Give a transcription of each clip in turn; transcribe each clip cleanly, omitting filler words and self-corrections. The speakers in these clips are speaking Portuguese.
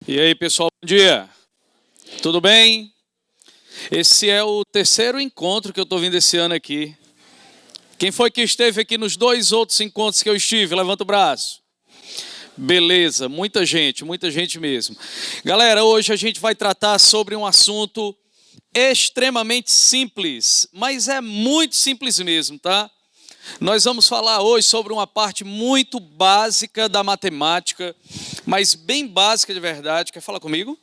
E aí, pessoal, bom dia. Tudo bem? Esse é o terceiro encontro que eu estou vindo esse ano aqui. Quem foi que esteve aqui nos dois outros encontros que eu estive? Levanta o braço. Beleza, muita gente mesmo. Galera, hoje a gente vai tratar sobre um assunto extremamente simples, mas é muito simples mesmo, tá? Nós vamos falar hoje sobre uma parte muito básica da matemática, mas bem básica de verdade. Quer falar comigo?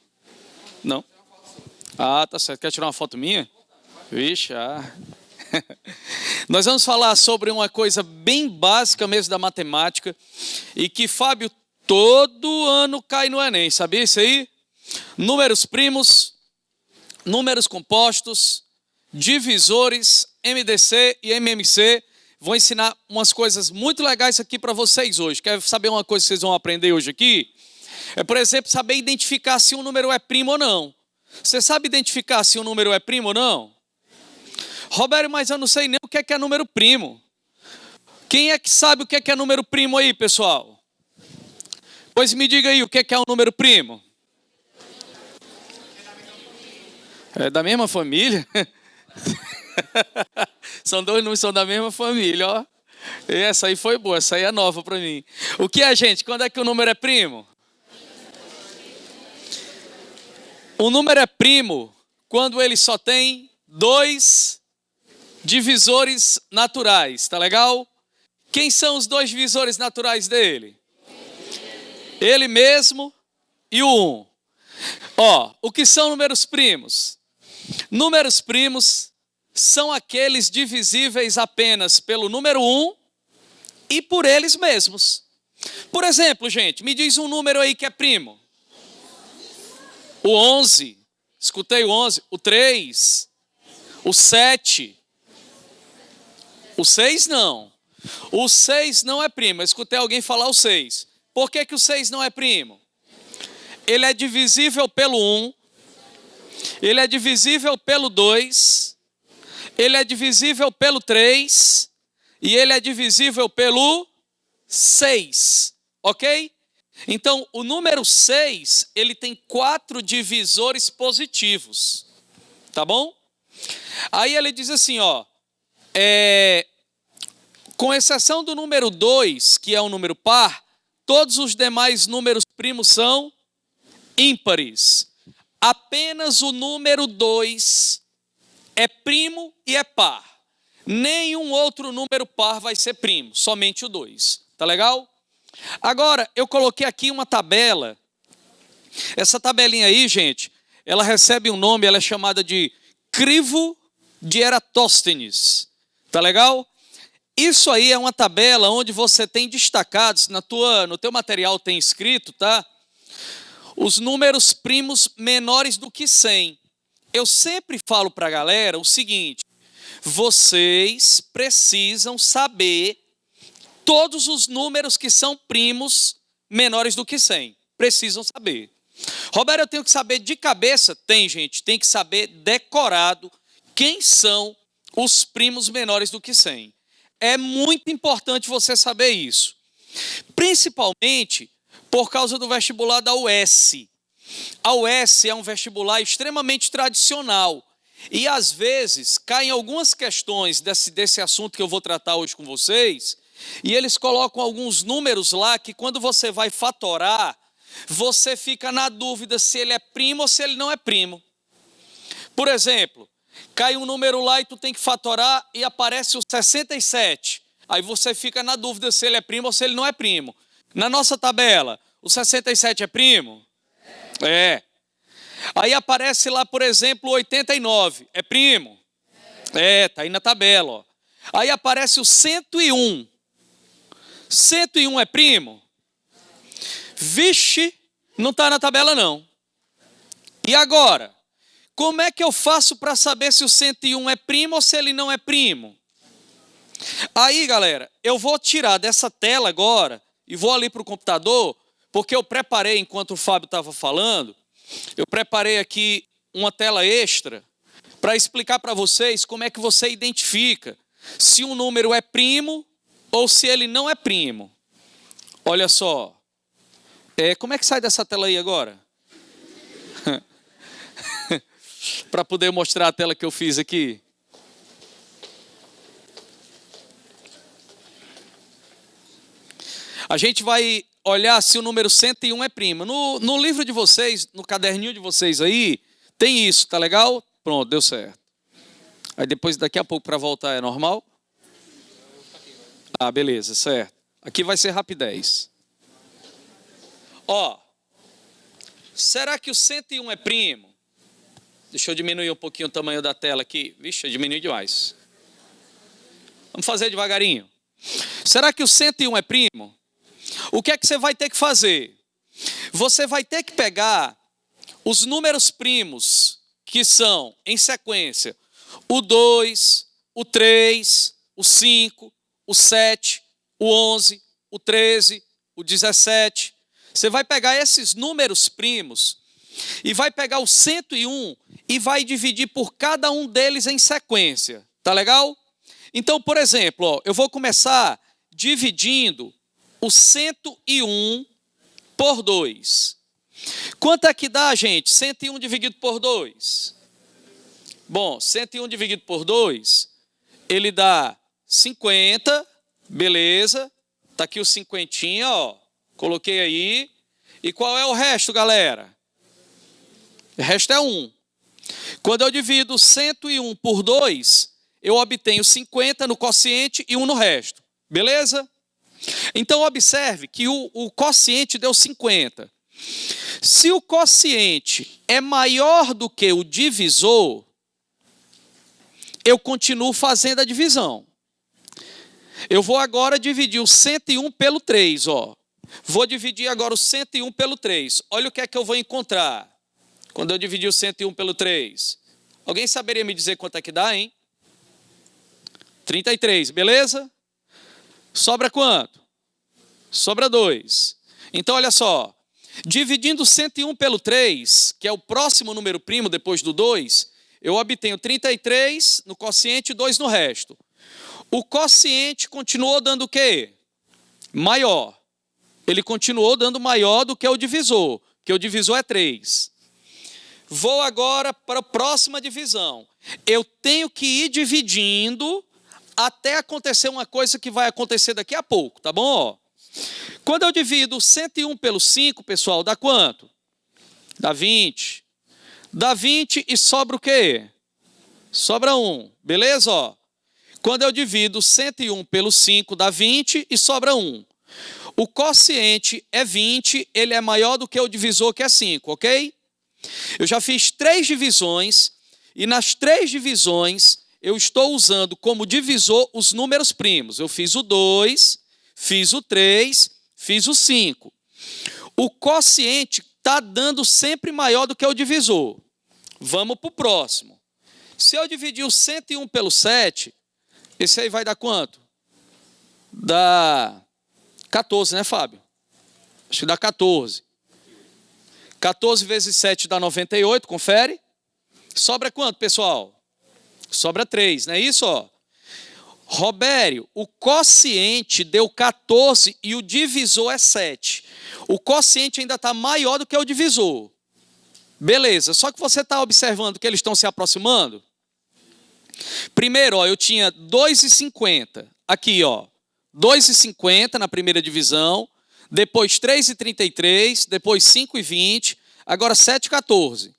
Não? Ah, tá certo. Quer tirar uma foto minha? Vixe, Nós vamos falar sobre uma coisa bem básica mesmo da matemática e que Fábio todo ano cai no Enem, sabia isso aí? Números primos, números compostos, divisores, MDC e MMC. Vou ensinar umas coisas muito legais aqui para vocês hoje. Quer saber uma coisa que vocês vão aprender hoje aqui? É, por exemplo, saber identificar se um número é primo ou não. Você sabe identificar se um número é primo ou não? Roberto, mas eu não sei nem o que é número primo. Quem é que sabe o que é número primo aí, pessoal? Pois me diga aí, o que é um número primo? É da mesma família? São dois números, são da mesma família, ó. Essa aí foi boa, essa aí é nova para mim. O que é, gente? Quando é que o número é primo? O número é primo quando ele só tem dois divisores naturais, tá legal? Quem são os dois divisores naturais dele? Ele mesmo e o 1. Ó, o que são números primos? Números primos são aqueles divisíveis apenas pelo número 1 e por eles mesmos. Por exemplo, gente, me diz um número aí que é primo. O 11, escutei o 11, o 3, o 7, o 6 não. O 6 não é primo, eu escutei alguém falar o 6. Por que o 6 não é primo? Ele é divisível pelo 1, ele é divisível pelo 2, ele é divisível pelo 3 e ele é divisível pelo 6, ok? Então, o número 6, ele tem 4 divisores positivos, tá bom? Aí ele diz assim, ó, com exceção do número 2, que é um número par, todos os demais números primos são ímpares. Apenas o número 2 é primo e é par. Nenhum outro número par vai ser primo, somente o 2, tá legal? Agora, eu coloquei aqui uma tabela. Essa tabelinha aí, gente, ela recebe um nome, ela é chamada de crivo de Eratóstenes. Tá legal? Isso aí é uma tabela onde você tem destacados, no teu material tem escrito, tá? Os números primos menores do que 100. Eu sempre falo para a galera o seguinte: vocês precisam saber todos os números que são primos menores do que 100. Precisam saber. Roberto, eu tenho que saber de cabeça? Tem, gente. Tem que saber decorado quem são os primos menores do que 100. É muito importante você saber isso. Principalmente por causa do vestibular da UES. A UES é um vestibular extremamente tradicional. E às vezes caem algumas questões desse assunto que eu vou tratar hoje com vocês. E eles colocam alguns números lá que quando você vai fatorar, você fica na dúvida se ele é primo ou se ele não é primo. Por exemplo, cai um número lá e tu tem que fatorar e aparece o 67. Aí você fica na dúvida se ele é primo ou se ele não é primo. Na nossa tabela, o 67 é primo? É. Aí aparece lá, por exemplo, o 89. É primo? É, tá aí na tabela, ó. Aí aparece o 101. 101 é primo? Vixe, não está na tabela não. E agora? Como é que eu faço para saber se o 101 é primo ou se ele não é primo? Aí, galera, eu vou tirar dessa tela agora e vou ali para o computador, porque eu preparei, enquanto o Fábio estava falando, eu preparei aqui uma tela extra para explicar para vocês como é que você identifica se um número é primo ou se ele não é primo. Olha só. Como é que sai dessa tela aí agora? Para poder mostrar a tela que eu fiz aqui. A gente vai olhar se o número 101 é primo. No livro de vocês, no caderninho de vocês aí, tem isso, tá legal? Pronto, deu certo. Aí depois, daqui a pouco, para voltar, é normal? Ah, beleza, certo. Aqui vai ser rapidez. Ó, será que o 101 é primo? Deixa eu diminuir um pouquinho o tamanho da tela aqui. Vixe, eu diminui demais. Vamos fazer devagarinho. Será que o 101 é primo? O que é que você vai ter que fazer? Você vai ter que pegar os números primos, que são, em sequência, o 2, o 3, o 5, o 7, o 11, o 13, o 17. Você vai pegar esses números primos e vai pegar o 101 e vai dividir por cada um deles em sequência. Tá legal? Então, por exemplo, ó, eu vou começar dividindo o 101 por 2. Quanto é que dá, gente? 101 dividido por 2. Bom, 101 dividido por 2, ele dá 50, beleza. Tá aqui o cinquentinha, ó. Coloquei aí. E qual é o resto, galera? O resto é 1. Quando eu divido 101 por 2, eu obtenho 50 no quociente e 1 no resto. Beleza? Então, observe que o quociente deu 50. Se o quociente é maior do que o divisor, eu continuo fazendo a divisão. Eu vou agora dividir o 101 pelo 3, ó. Vou dividir agora o 101 pelo 3. Olha o que é que eu vou encontrar quando eu dividir o 101 pelo 3. Alguém saberia me dizer quanto é que dá, hein? 33, beleza? Sobra quanto? Sobra 2. Então, olha só. Dividindo 101 pelo 3, que é o próximo número primo depois do 2, eu obtenho 33 no quociente e 2 no resto. O quociente continuou dando o quê? Maior. Ele continuou dando maior do que o divisor, porque o divisor é 3. Vou agora para a próxima divisão. Eu tenho que ir dividindo até acontecer uma coisa que vai acontecer daqui a pouco, tá bom? Quando eu divido 101 pelo 5, pessoal, dá quanto? Dá 20. Dá 20 e sobra o quê? Sobra 1, beleza? Ó. Quando eu divido 101 pelo 5, dá 20 e sobra 1. O quociente é 20, ele é maior do que o divisor, que é 5, ok? Eu já fiz 3 divisões, e nas 3 divisões, eu estou usando como divisor os números primos. Eu fiz o 2, fiz o 3, fiz o 5. O quociente está dando sempre maior do que o divisor. Vamos para o próximo. Se eu dividir o 101 pelo 7, esse aí vai dar quanto? Dá 14, né, Fábio? Acho que dá 14. 14 vezes 7 dá 98, confere. Sobra quanto, pessoal? Sobra 3, não é isso? Ó? Robério, o quociente deu 14 e o divisor é 7. O quociente ainda está maior do que o divisor. Beleza, só que você está observando que eles estão se aproximando? Primeiro, ó, eu tinha 2,50. Aqui, ó. 2,50 na primeira divisão. Depois 3,33. Depois 5,20. Agora 7,14.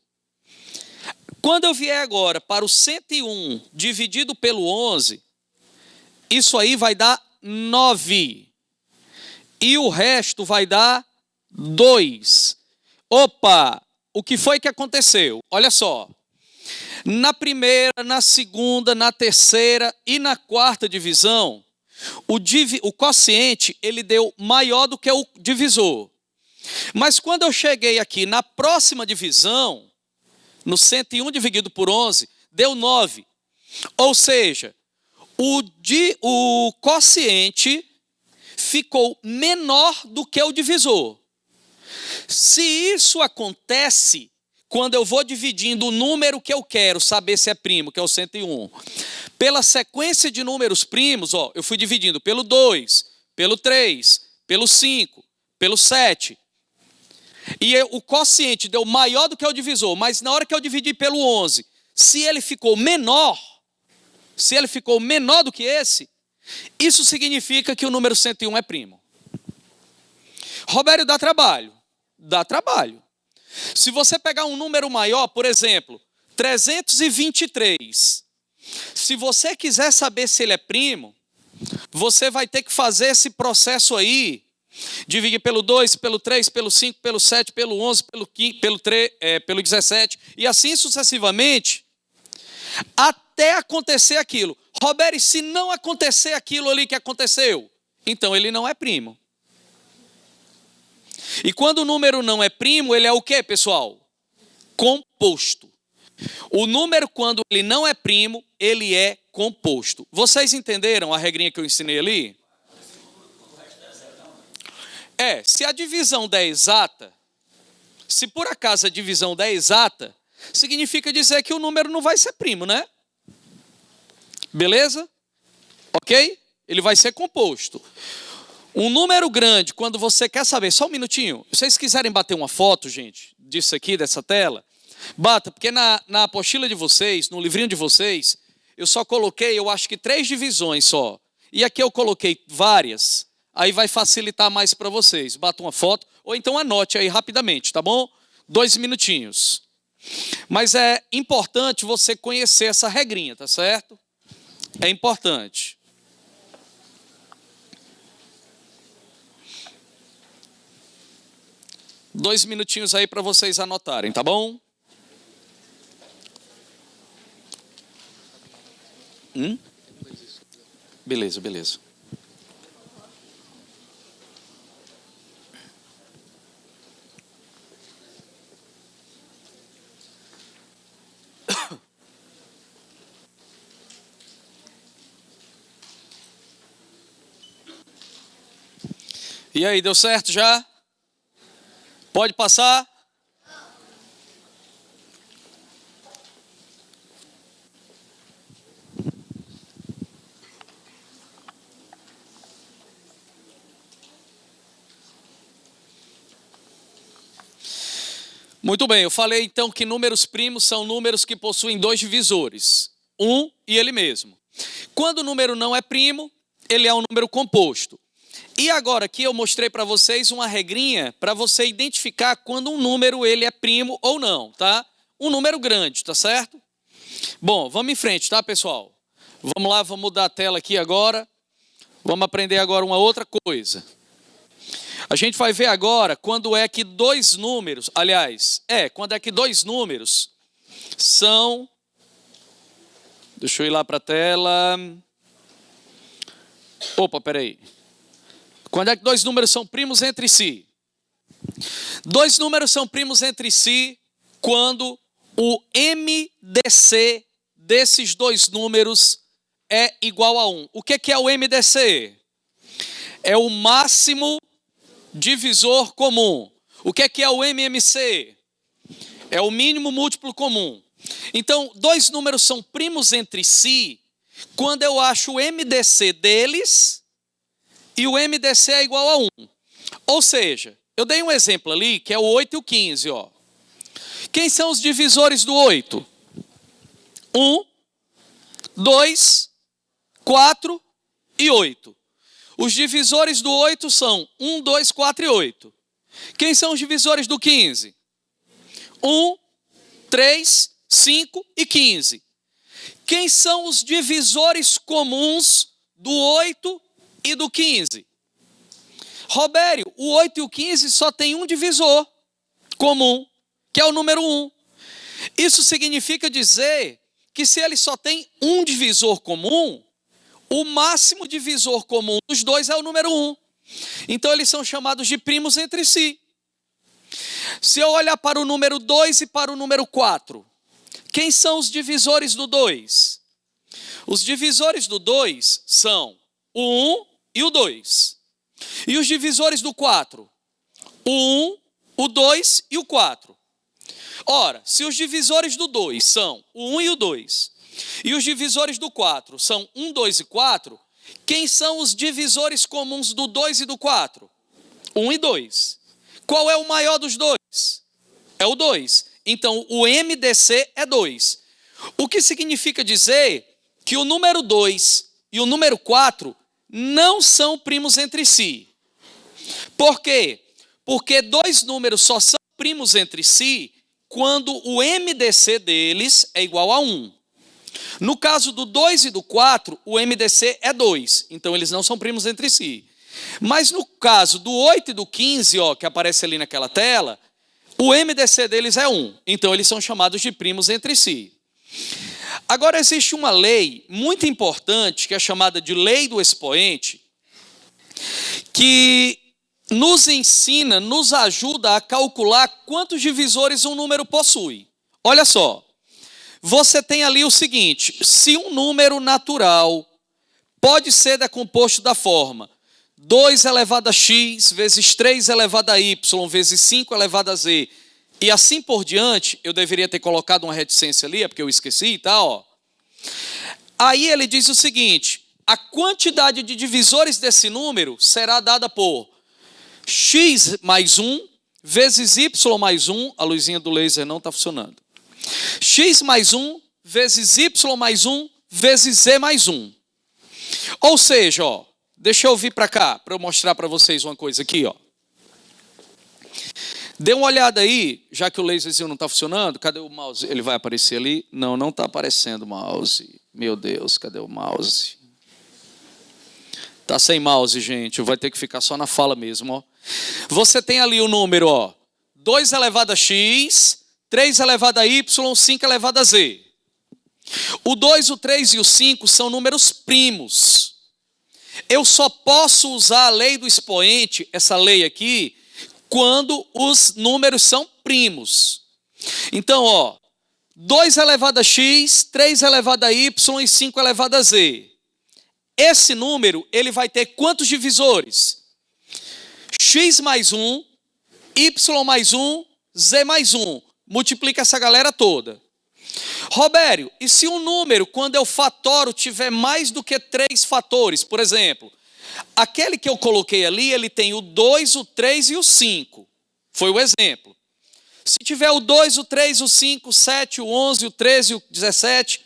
Quando eu vier agora para o 101 dividido pelo 11, isso aí vai dar 9. E o resto vai dar 2. Opa! O que foi que aconteceu? Olha só. Na primeira, na segunda, na terceira e na quarta divisão, o quociente ele deu maior do que o divisor. Mas quando eu cheguei aqui na próxima divisão, no 101 dividido por 11, deu 9. Ou seja, o quociente ficou menor do que o divisor. Se isso acontece quando eu vou dividindo o número que eu quero saber se é primo, que é o 101, pela sequência de números primos, ó, eu fui dividindo pelo 2, pelo 3, pelo 5, pelo 7. e o quociente deu maior do que o divisor, mas na hora que eu dividir pelo 11, se ele ficou menor do que esse, isso significa que o número 101 é primo. Robério, dá trabalho? Dá trabalho. Se você pegar um número maior, por exemplo, 323, se você quiser saber se ele é primo, você vai ter que fazer esse processo aí, dividir pelo 2, pelo 3, pelo 5, pelo 7, pelo 11, pelo 15, pelo 17, e assim sucessivamente, até acontecer aquilo. Robério, se não acontecer aquilo ali que aconteceu, então ele não é primo. E quando o número não é primo, ele é o quê, pessoal? Composto. O número, quando ele não é primo, ele é composto. Vocês entenderam a regrinha que eu ensinei ali? Se a divisão der exata, se por acaso a divisão der exata, significa dizer que o número não vai ser primo, né? Beleza? Ok? Ele vai ser composto. Um número grande, quando você quer saber, só um minutinho, se vocês quiserem bater uma foto, gente, disso aqui, dessa tela, bata, porque na apostila de vocês, no livrinho de vocês, eu só coloquei, eu acho que 3 divisões só. E aqui eu coloquei várias, aí vai facilitar mais para vocês. Bata uma foto, ou então anote aí rapidamente, tá bom? 2 minutinhos. Mas é importante você conhecer essa regrinha, tá certo? É importante. Dois minutinhos aí para vocês anotarem, tá bom? Beleza, beleza. E aí, deu certo já? Pode passar? Muito bem, eu falei então que números primos são números que possuem 2 divisores, um e ele mesmo. Quando o número não é primo, ele é um número composto. E agora aqui eu mostrei para vocês uma regrinha para você identificar quando um número ele é primo ou não, tá? Um número grande, tá certo? Bom, vamos em frente, tá, pessoal? Vamos lá, vamos mudar a tela aqui agora. Vamos aprender agora uma outra coisa. A gente vai ver agora quando é que 2 números, quando é que 2 números são... Deixa eu ir lá para a tela. Opa, peraí. Quando é que 2 números são primos entre si? 2 números são primos entre si quando o MDC desses 2 números é igual a 1. O que é o MDC? É o máximo divisor comum. O que é o MMC? É o mínimo múltiplo comum. Então, 2 números são primos entre si quando eu acho o MDC deles e o MDC é igual a 1. Ou seja, eu dei um exemplo ali, que é o 8 e o 15. Ó. Quem são os divisores do 8? 1, 2, 4 e 8. Os divisores do 8 são 1, 2, 4 e 8. Quem são os divisores do 15? 1, 3, 5 e 15. Quem são os divisores comuns do 8 e do 15? Robério, o 8 e o 15 só tem um divisor comum, que é o número 1. Isso significa dizer que se ele só tem um divisor comum, o máximo divisor comum dos 2 é o número 1. Então eles são chamados de primos entre si. Se eu olhar para o número 2 e para o número 4, quem são os divisores do 2? Os divisores do 2 são o 1 e o 2. E os divisores do 4? O 1, o 2 e o 4. Ora, se os divisores do 2 são o 1 e o 2, e os divisores do 4 são 1, 2 e 4, quem são os divisores comuns do 2 e do 4? 1 e 2. Qual é o maior dos dois? É o 2. Então, o MDC é 2. O que significa dizer que o número 2 e o número 4 não são primos entre si. Por quê? Porque dois números só são primos entre si quando o MDC deles é igual a 1. No caso do 2 e do 4, o MDC é 2. Então, eles não são primos entre si. Mas no caso do 8 e do 15, ó, que aparece ali naquela tela, o MDC deles é 1. Então, eles são chamados de primos entre si. Agora, existe uma lei muito importante, que é chamada de lei do expoente, que nos ensina, nos ajuda a calcular quantos divisores um número possui. Olha só, você tem ali o seguinte: se um número natural pode ser decomposto da forma 2 elevado a x vezes 3 elevado a y vezes 5 elevado a z, e assim por diante, eu deveria ter colocado uma reticência ali, é porque eu esqueci, tá? Ó. Aí ele diz o seguinte: a quantidade de divisores desse número será dada por x mais 1 vezes y mais 1, a luzinha do laser não está funcionando. X mais 1 vezes y mais 1 vezes z mais 1. Ou seja, ó, deixa eu vir para cá, para eu mostrar para vocês uma coisa aqui, ó. Dê uma olhada aí, já que o laserzinho não está funcionando. Cadê o mouse? Ele vai aparecer ali? Não, não está aparecendo o mouse. Meu Deus, cadê o mouse? Tá sem mouse, gente. Vai ter que ficar só na fala mesmo, ó. Você tem ali o número, ó, 2 elevado a x, 3 elevado a y, 5 elevado a z. O 2, o 3 e o 5 são números primos. Eu só posso usar a lei do expoente, essa lei aqui, quando os números são primos. Então, ó, 2 elevado a x, 3 elevado a y e 5 elevado a z. Esse número, ele vai ter quantos divisores? X mais 1, y mais 1, z mais 1. Multiplica essa galera toda. Robério, e se um número, quando eu fatoro, tiver mais do que 3 fatores? Por exemplo, aquele que eu coloquei ali, ele tem o 2, o 3 e o 5. Foi o exemplo. Se tiver o 2, o 3, o 5, o 7, o 11, o 13 e o 17,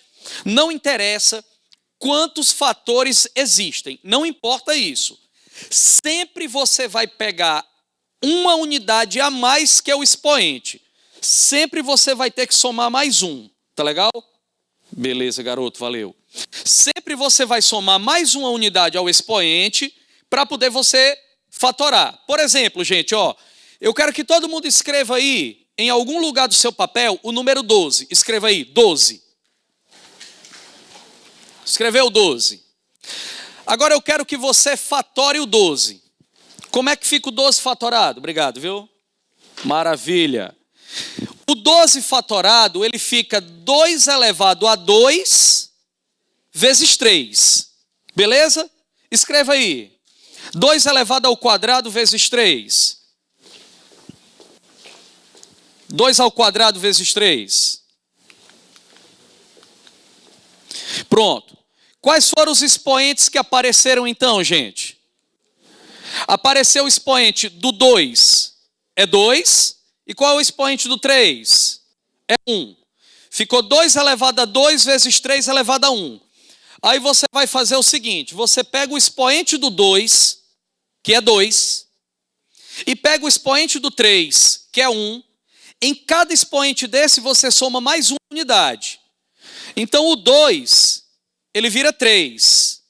não interessa quantos fatores existem. Não importa isso. Sempre você vai pegar uma unidade a mais que é o expoente. Sempre você vai ter que somar mais um. Tá legal? Beleza, garoto, valeu. Sempre você vai somar mais uma unidade ao expoente para poder você fatorar. Por exemplo, gente, ó, eu quero que todo mundo escreva aí, em algum lugar do seu papel, o número 12. Escreva aí, 12. Escreveu 12. Agora eu quero que você fatore o 12. Como é que fica o 12 fatorado? Obrigado, viu? Maravilha. O 12 fatorado, ele fica 2 elevado a 2 vezes 3. Beleza? Escreva aí. 2 elevado ao quadrado vezes 3. 2 ao quadrado vezes 3. Pronto. Quais foram os expoentes que apareceram então, gente? Apareceu o expoente do 2, é 2. E qual é o expoente do 3? É 1. Ficou 2 elevado a 2 vezes 3 elevado a 1. Aí você vai fazer o seguinte, você pega o expoente do 2, que é 2, e pega o expoente do 3, que é 1. Em cada expoente desse você soma mais uma unidade. Então o 2, ele vira 3.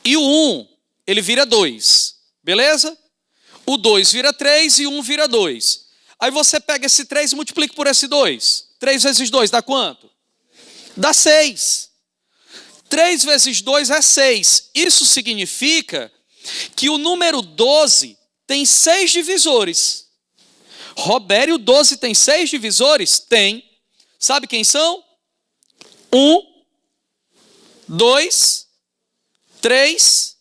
E o 1, ele vira 2. Beleza? O 2 vira 3 e o 1 vira 2. Aí você pega esse 3 e multiplica por esse 2. 3 vezes 2 dá quanto? Dá 6. 3 vezes 2 é 6. Isso significa que o número 12 tem 6 divisores. Robério, 12 tem 6 divisores? Tem. Sabe quem são? 1, 2, 3,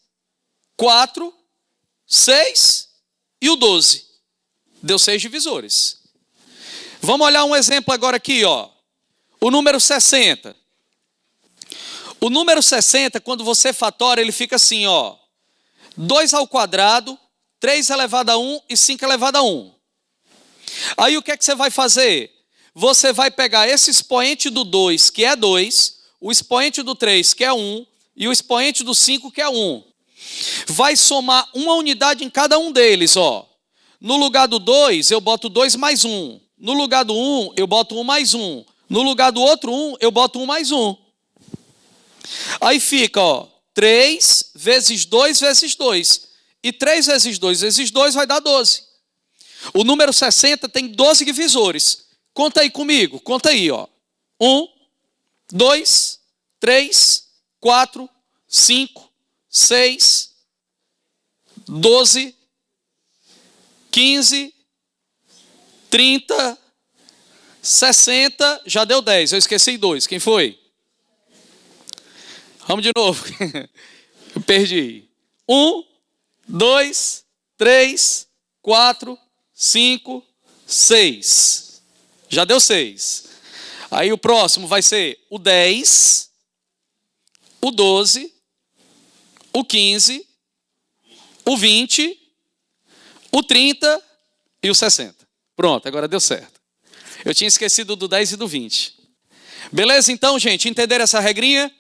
4, 6 e o 12. Deu 6 divisores. Vamos olhar um exemplo agora aqui, ó. O número 60. O número 60, quando você fatora, ele fica assim, ó. 2 ao quadrado, 3 elevado a 1 e 5 elevado a 1. Aí o que é que você vai fazer? Você vai pegar esse expoente do 2, que é 2, o expoente do 3, que é 1, e o expoente do 5, que é 1. Vai somar uma unidade em cada um deles, ó. No lugar do 2, eu boto 2 mais 1. No lugar do 1, eu boto 1 mais 1. No lugar do outro 1, eu boto 1 mais 1. Aí fica, ó, 3 vezes 2 vezes 2. E 3 vezes 2 vezes 2 vai dar 12. O número 60 tem 12 divisores. Conta aí comigo, conta aí, ó. 1, 2, 3, 4, 5, 6, 12, 15, 30, 60, já deu 10. Eu esqueci 2. Quem foi? Vamos de novo. Eu perdi. 1, 2, 3, 4, 5, 6. Já deu 6. Aí o próximo vai ser o 10, o 12, o 15, o 20, o 30 e o 60. Pronto, agora deu certo. Eu tinha esquecido do 10 e do 20. Beleza, então, gente? Entenderam essa regrinha?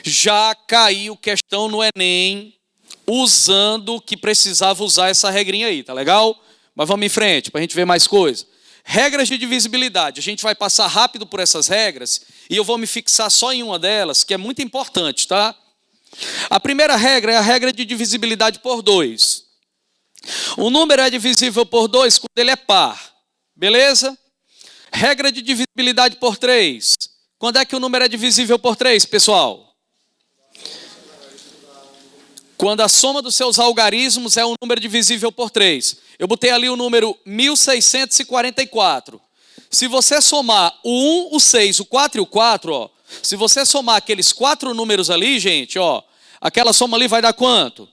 Já caiu questão no Enem usando que precisava usar essa regrinha aí, tá legal? Mas vamos em frente, para a gente ver mais coisa. Regras de divisibilidade. A gente vai passar rápido por essas regras e eu vou me fixar só em uma delas, que é muito importante, tá? A primeira regra é a regra de divisibilidade por 2. O número é divisível por 2 quando ele é par. Beleza? Regra de divisibilidade por 3. Quando é que o número é divisível por 3, pessoal? Quando a soma dos seus algarismos é um número divisível por 3. Eu botei ali o número 1644. Se você somar o 1, o 6, o 4 e o 4, ó, se você somar aqueles 4 números ali, gente, ó, aquela soma ali vai dar quanto?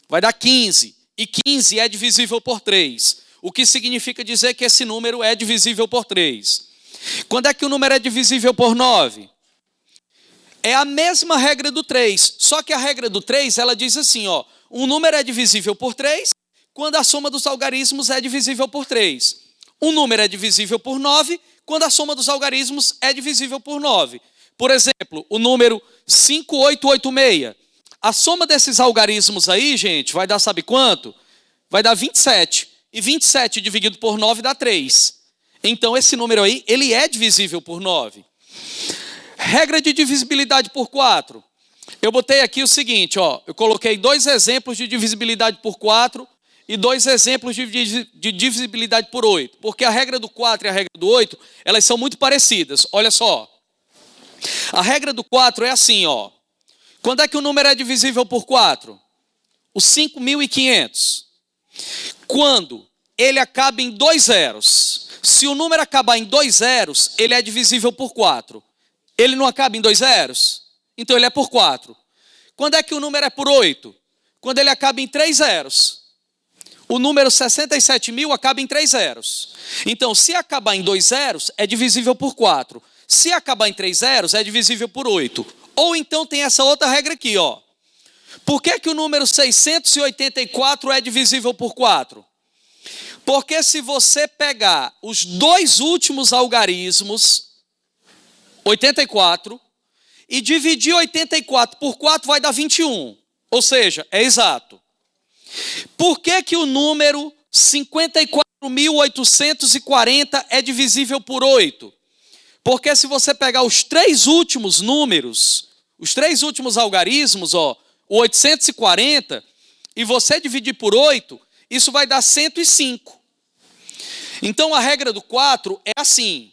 Vai dar 15. E 15 é divisível por 3. O que significa dizer que esse número é divisível por 3. Quando é que o número é divisível por 9? É a mesma regra do 3, só que a regra do 3, ela diz assim, ó, um número é divisível por 3 quando a soma dos algarismos é divisível por 3. Um número é divisível por 9 quando a soma dos algarismos é divisível por 9. Por exemplo, o número 5886. A soma desses algarismos aí, gente, vai dar sabe quanto? Vai dar 27. E 27 dividido por 9 dá 3. Então esse número aí, ele é divisível por 9. Regra de divisibilidade por 4. Eu botei aqui o seguinte, ó, eu coloquei 2 exemplos de divisibilidade por 4 e 2 exemplos de divisibilidade por 8. Porque a regra do 4 e a regra do 8, elas são muito parecidas. Olha só. A regra do 4 é assim, ó. Quando é que o número é divisível por 4? O 5.500. Quando ele acaba em 2 zeros. Se o número acabar em 2 zeros, ele é divisível por 4. Ele não acaba em 2 zeros? Então ele é por 4. Quando é que o número é por 8? Quando ele acaba em 3 zeros. O número 67.000 acaba em 3 zeros. Então, se acabar em 2 zeros, é divisível por 4. Se acabar em 3 zeros, é divisível por 8. Ou então tem essa outra regra aqui, ó. Por que o número 684 é divisível por 4? Porque se você pegar os 2 últimos algarismos, 84, e dividir 84 por 4 vai dar 21. Ou seja, é exato. Por que o número 54.840 é divisível por 8? Porque se você pegar os 3 últimos números, os 3 últimos algarismos, ó, o 840, e você dividir por 8, isso vai dar 105. Então a regra do 4 é assim.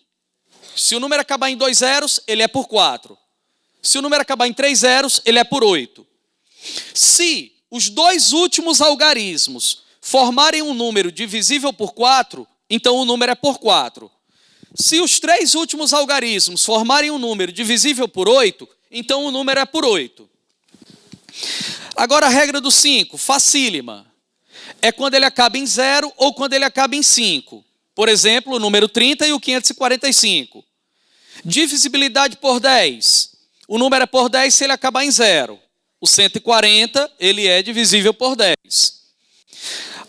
Se o número acabar em 2 zeros, ele é por 4. Se o número acabar em 3 zeros, ele é por 8. Se os 2 últimos algarismos formarem um número divisível por 4, então o número é por 4. Se os 3 últimos algarismos formarem um número divisível por 8, então o número é por 8. Agora a regra do 5, facílima. É quando ele acaba em 0 ou quando ele acaba em 5. Por exemplo, o número 30 e o 545. Divisibilidade por 10. O número é por 10 se ele acabar em 0. O 140, ele é divisível por 10.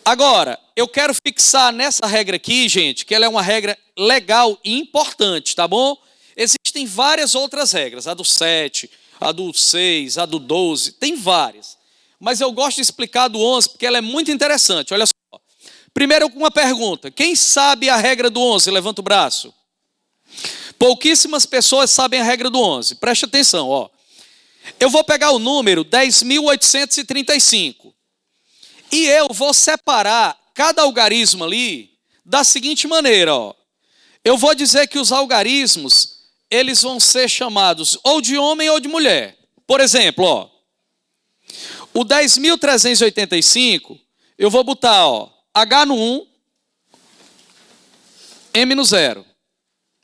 Agora, eu quero fixar nessa regra aqui, gente, que ela é uma regra legal e importante, tá bom? Existem várias outras regras, a do 7, a do 6, a do 12, tem várias. Mas eu gosto de explicar a do 11 porque ela é muito interessante, olha só. Primeiro, uma pergunta. Quem sabe a regra do 11? Levanta o braço. Pouquíssimas pessoas sabem a regra do 11. Preste atenção, ó. Eu vou pegar o número 10.835 e eu vou separar cada algarismo ali da seguinte maneira, ó. Eu vou dizer que os algarismos, eles vão ser chamados ou de homem ou de mulher. Por exemplo, ó, o 10.385, eu vou botar, ó, H no 1, M no 0.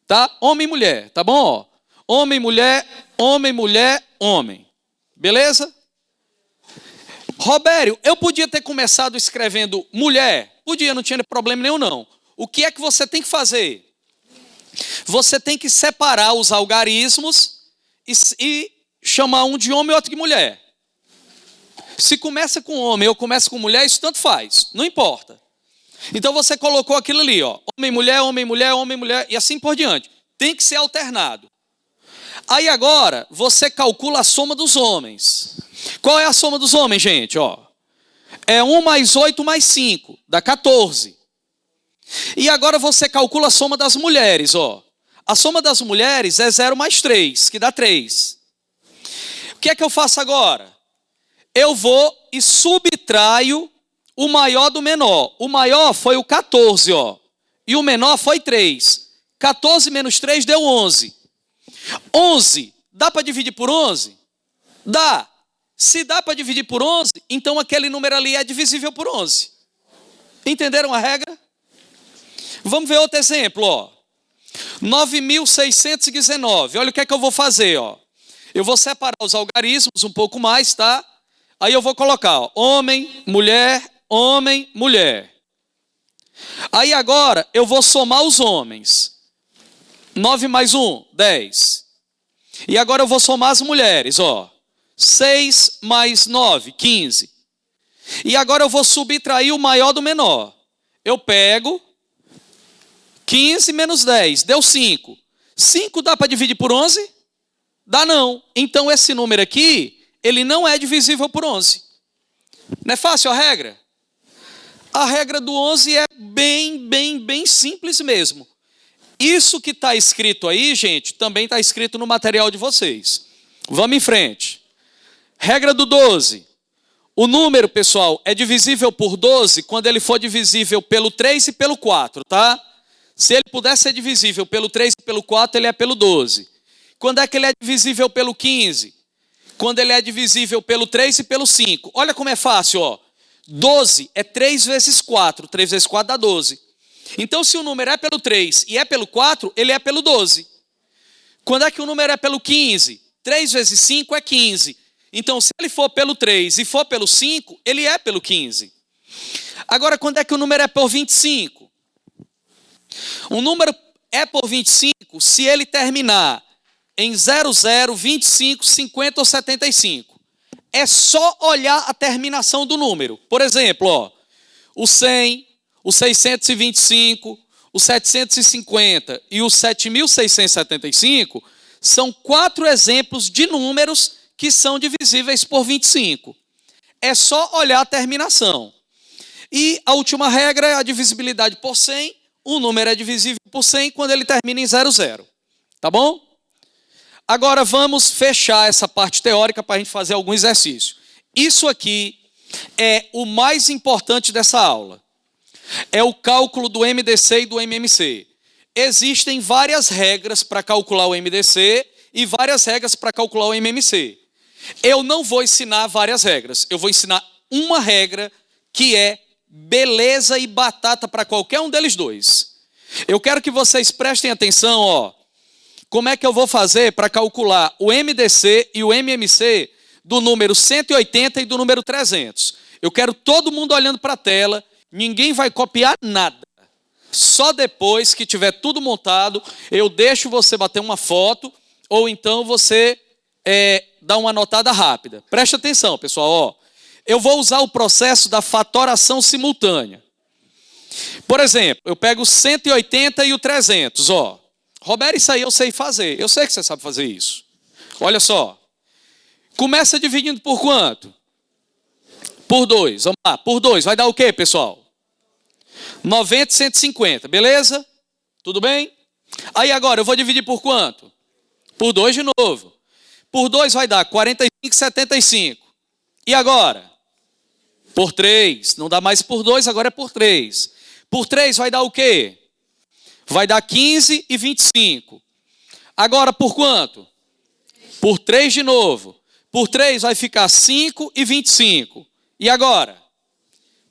Tá? Homem e mulher, tá bom? Ó, homem, mulher, homem, mulher, homem. Beleza? Robério, eu podia ter começado escrevendo mulher? Podia, não tinha problema nenhum não. O que é que você tem que fazer? Você tem que separar os algarismos e chamar um de homem e outro de mulher. Se começa com homem ou começa com mulher, isso tanto faz, não importa. Então você colocou aquilo ali, ó, homem, mulher, homem, mulher, homem, mulher, e assim por diante. Tem que ser alternado. Aí agora, você calcula a soma dos homens. Qual é a soma dos homens, gente? Ó, é 1 mais 8 mais 5, dá 14. E agora você calcula a soma das mulheres, ó. A soma das mulheres é 0 mais 3, que dá 3. O que é que eu faço agora? Eu vou e subtraio o maior do menor. O maior foi o 14, ó. E o menor foi 3. 14 menos 3 deu 11. 11, dá para dividir por 11? Dá. Se dá para dividir por 11, então aquele número ali é divisível por 11. Entenderam a regra? Vamos ver outro exemplo, ó. 9.619. Olha o que é que eu vou fazer, ó. Eu vou separar os algarismos um pouco mais, tá? Aí eu vou colocar, ó, homem, mulher, homem, mulher. Aí agora eu vou somar os homens. 9 mais 1, 10. E agora eu vou somar as mulheres, ó. 6 mais 9, 15. E agora eu vou subtrair o maior do menor. Eu pego 15 menos 10, deu 5. 5 dá para dividir por 11? Dá não. Então esse número aqui, ele não é divisível por 11. Não é fácil a regra? A regra do 11 é bem simples mesmo. Isso que está escrito aí, gente, também está escrito no material de vocês. Vamos em frente. Regra do 12. O número, pessoal, é divisível por 12 quando ele for divisível pelo 3 e pelo 4, tá? Se ele puder ser divisível pelo 3 e pelo 4, ele é pelo 12. Quando é que ele é divisível pelo 15? Quando ele é divisível pelo 3 e pelo 5. Olha como é fácil, ó. 12 é 3 vezes 4. 3 vezes 4 dá 12. Então, se o número é pelo 3 e é pelo 4, ele é pelo 12. Quando é que o número é pelo 15? 3 vezes 5 é 15. Então, se ele for pelo 3 e for pelo 5, ele é pelo 15. Agora, quando é que o número é por 25? Um número é por 25 se ele terminar em 00, 25, 50 ou 75. É só olhar a terminação do número. Por exemplo, ó, o 100, o 625, o 750 e o 7.675 são 4 exemplos de números que são divisíveis por 25. É só olhar a terminação. E a última regra é a divisibilidade por 100. O número é divisível por 100 quando ele termina em 00. Tá bom? Agora vamos fechar essa parte teórica para a gente fazer algum exercício. Isso aqui é o mais importante dessa aula. É o cálculo do MDC e do MMC. Existem várias regras para calcular o MDC e várias regras para calcular o MMC. Eu não vou ensinar várias regras. Eu vou ensinar uma regra que é beleza e batata para qualquer um deles dois. Eu quero que vocês prestem atenção, ó. Como é que eu vou fazer para calcular o MDC e o MMC do número 180 e do número 300? Eu quero todo mundo olhando para a tela, ninguém vai copiar nada. Só depois que tiver tudo montado, eu deixo você bater uma foto, ou então você dá uma anotada rápida. Preste atenção, pessoal, ó. eu vou usar o processo da fatoração simultânea. Por exemplo, eu pego o 180 e o 300, ó. Roberto, isso aí eu sei fazer. Eu sei que você sabe fazer isso. Olha só. Começa dividindo por quanto? Por 2. Vamos lá, por 2. Vai dar o quê, pessoal? 90 e 150, beleza? Tudo bem? Aí agora, eu vou dividir por quanto? Por 2 de novo. Por 2 vai dar 45 e 75. E agora? Por 3. Não dá mais por 2, agora é por 3. Por 3 vai dar o quê? Vai dar 15 e 25. Agora por quanto? Por 3 de novo. Por 3 vai ficar 5 e 25. E agora?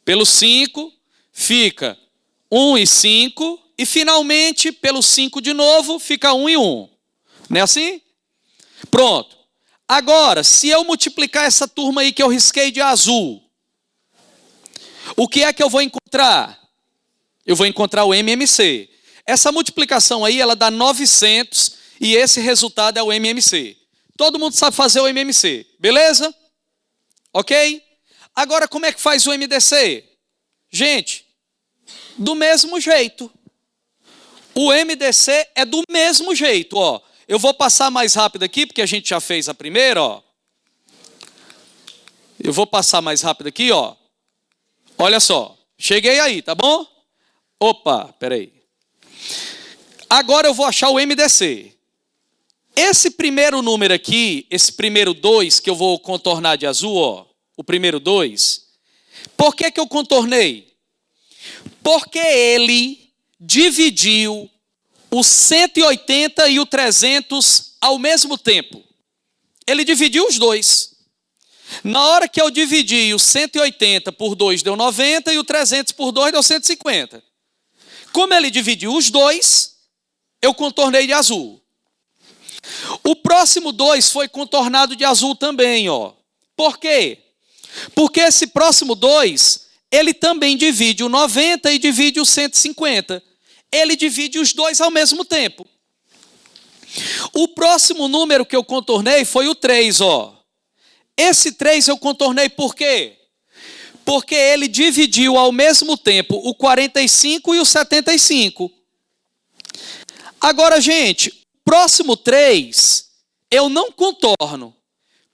Pelo 5 fica 1 e 5. E finalmente, pelo 5 de novo, fica 1 e 1. Não é assim? Pronto. Agora, se eu multiplicar essa turma aí que eu risquei de azul, o que é que eu vou encontrar? Eu vou encontrar o MMC. Essa multiplicação aí, ela dá 900 e esse resultado é o MMC. Todo mundo sabe fazer o MMC, beleza? Ok? Agora, como é que faz o MDC? Gente, do mesmo jeito. O MDC é do mesmo jeito, ó. Eu vou passar mais rápido aqui, porque a gente já fez a primeira, ó. Eu vou passar mais rápido aqui, ó. Olha só, cheguei aí, tá bom? Opa, peraí. Agora eu vou achar o MDC. Esse primeiro número aqui, esse primeiro 2 que eu vou contornar de azul, ó. O primeiro 2. Por que eu contornei? Porque ele dividiu o 180 e o 300 ao mesmo tempo. Ele dividiu os dois. Na hora que eu dividi o 180 por 2 deu 90 e o 300 por 2 deu 150. Como ele dividiu os dois, eu contornei de azul. O próximo 2 foi contornado de azul também, ó. Por quê? Porque esse próximo 2, ele também divide o 90 e divide o 150. Ele divide os dois ao mesmo tempo. O próximo número que eu contornei foi o 3, ó. Esse 3 eu contornei por quê? Porque ele dividiu ao mesmo tempo o 45 e o 75. Agora, gente, o próximo 3 eu não contorno.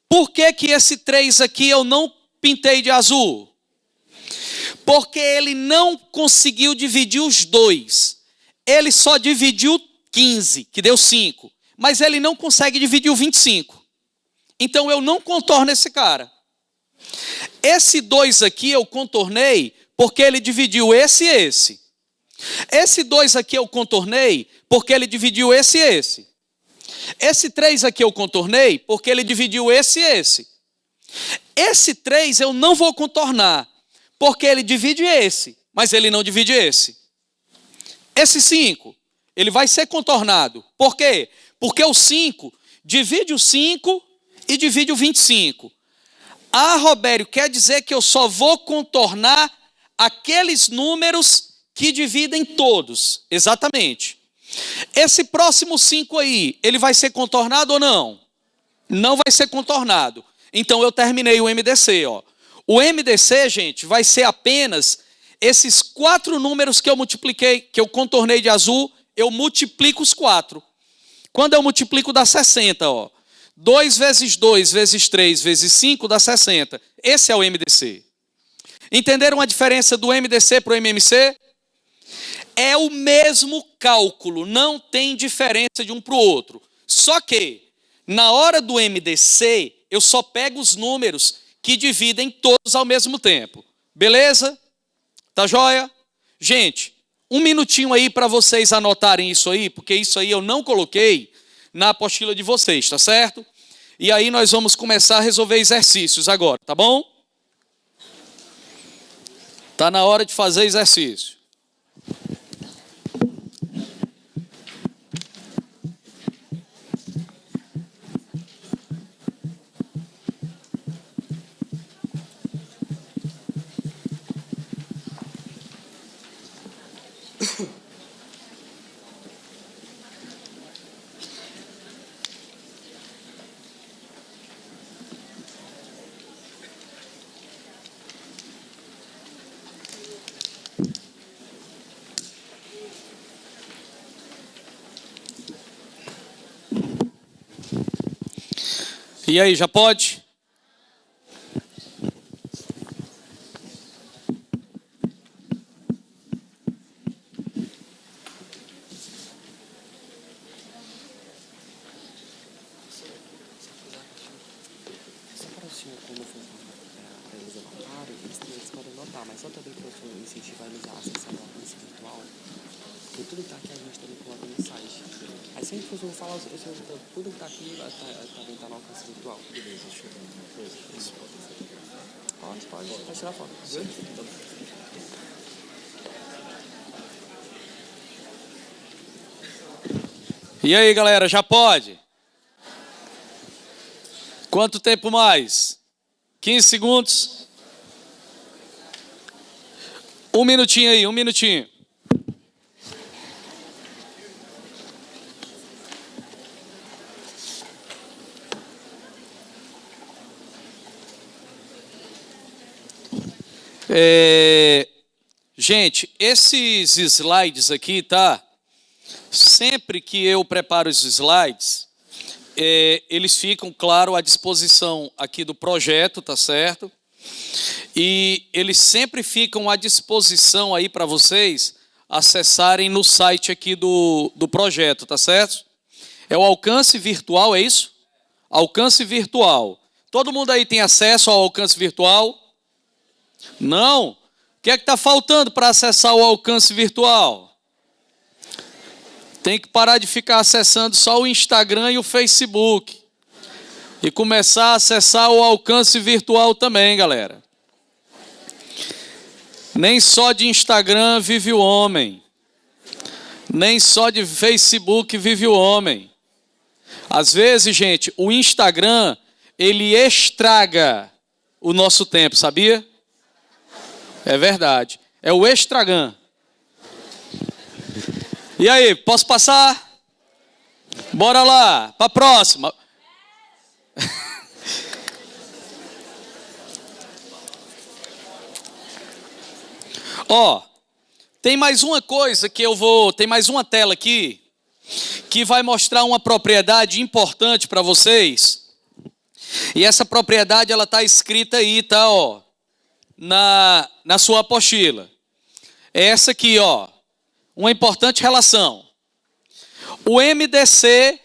Por que que esse 3 aqui eu não pintei de azul? Porque ele não conseguiu dividir os dois. Ele só dividiu 15, que deu 5. Mas ele não consegue dividir o 25. Então eu não contorno esse cara. Esse 2 aqui eu contornei porque ele dividiu esse e esse. Esse 2 aqui eu contornei porque ele dividiu esse e esse. Esse 3 aqui eu contornei porque ele dividiu esse e esse. Esse 3 eu não vou contornar porque ele divide esse, mas ele não divide esse. Esse 5, ele vai ser contornado. Por quê? Porque o 5 divide o 5 e divide o 25. Ah, Robério, quer dizer que eu só vou contornar aqueles números que dividem todos. Exatamente. Esse próximo 5 aí, ele vai ser contornado ou não? Não vai ser contornado. Então eu terminei o MDC, ó. O MDC, gente, vai ser apenas esses 4 números que eu multipliquei, que eu contornei de azul, eu multiplico os 4. Quando eu multiplico dá 60, ó. 2 vezes 2 vezes 3 vezes 5 dá 60. Esse é o MDC. Entenderam a diferença do MDC para o MMC? É o mesmo cálculo, não tem diferença de um para o outro. Só que, na hora do MDC, eu só pego os números que dividem todos ao mesmo tempo. Beleza? Tá joia? Gente, um minutinho aí para vocês anotarem isso aí, porque isso aí eu não coloquei na apostila de vocês, tá certo? E aí nós vamos começar a resolver exercícios agora, tá bom? Tá na hora de fazer exercício. E aí, já pode? Mas só também para eu incentivar eles a acessar o alcance virtual, porque tudo que tá aqui a gente também coloca no site. Aí se a gente for falar, tudo que tá aqui também tá no alcance virtual. Beleza, deixa eu ver uma coisa. Pode tirar foto. E aí, galera, já pode? Quanto tempo mais? 15 segundos? Um minutinho aí, um minutinho. Gente, esses slides aqui, tá? Sempre que eu preparo os slides, eles ficam, claro, à disposição aqui do projeto, tá certo? E eles sempre ficam à disposição aí para vocês acessarem no site aqui do projeto, tá certo? É o alcance virtual, é isso? Alcance virtual. Todo mundo aí tem acesso ao alcance virtual? Não? O que é que está faltando para acessar o alcance virtual? Tem que parar de ficar acessando só o Instagram e o Facebook. E começar a acessar o alcance virtual também, galera. Nem só de Instagram vive o homem. Nem só de Facebook vive o homem. Às vezes, gente, o Instagram, ele estraga o nosso tempo, sabia? É verdade. É o estragão. E aí, posso passar? Bora lá, para a próxima. Ó, tem mais uma coisa que tem mais uma tela aqui, que vai mostrar uma propriedade importante para vocês. E essa propriedade, ela está escrita aí, tá, ó, na sua apostila. É essa aqui, ó, uma importante relação. O MDC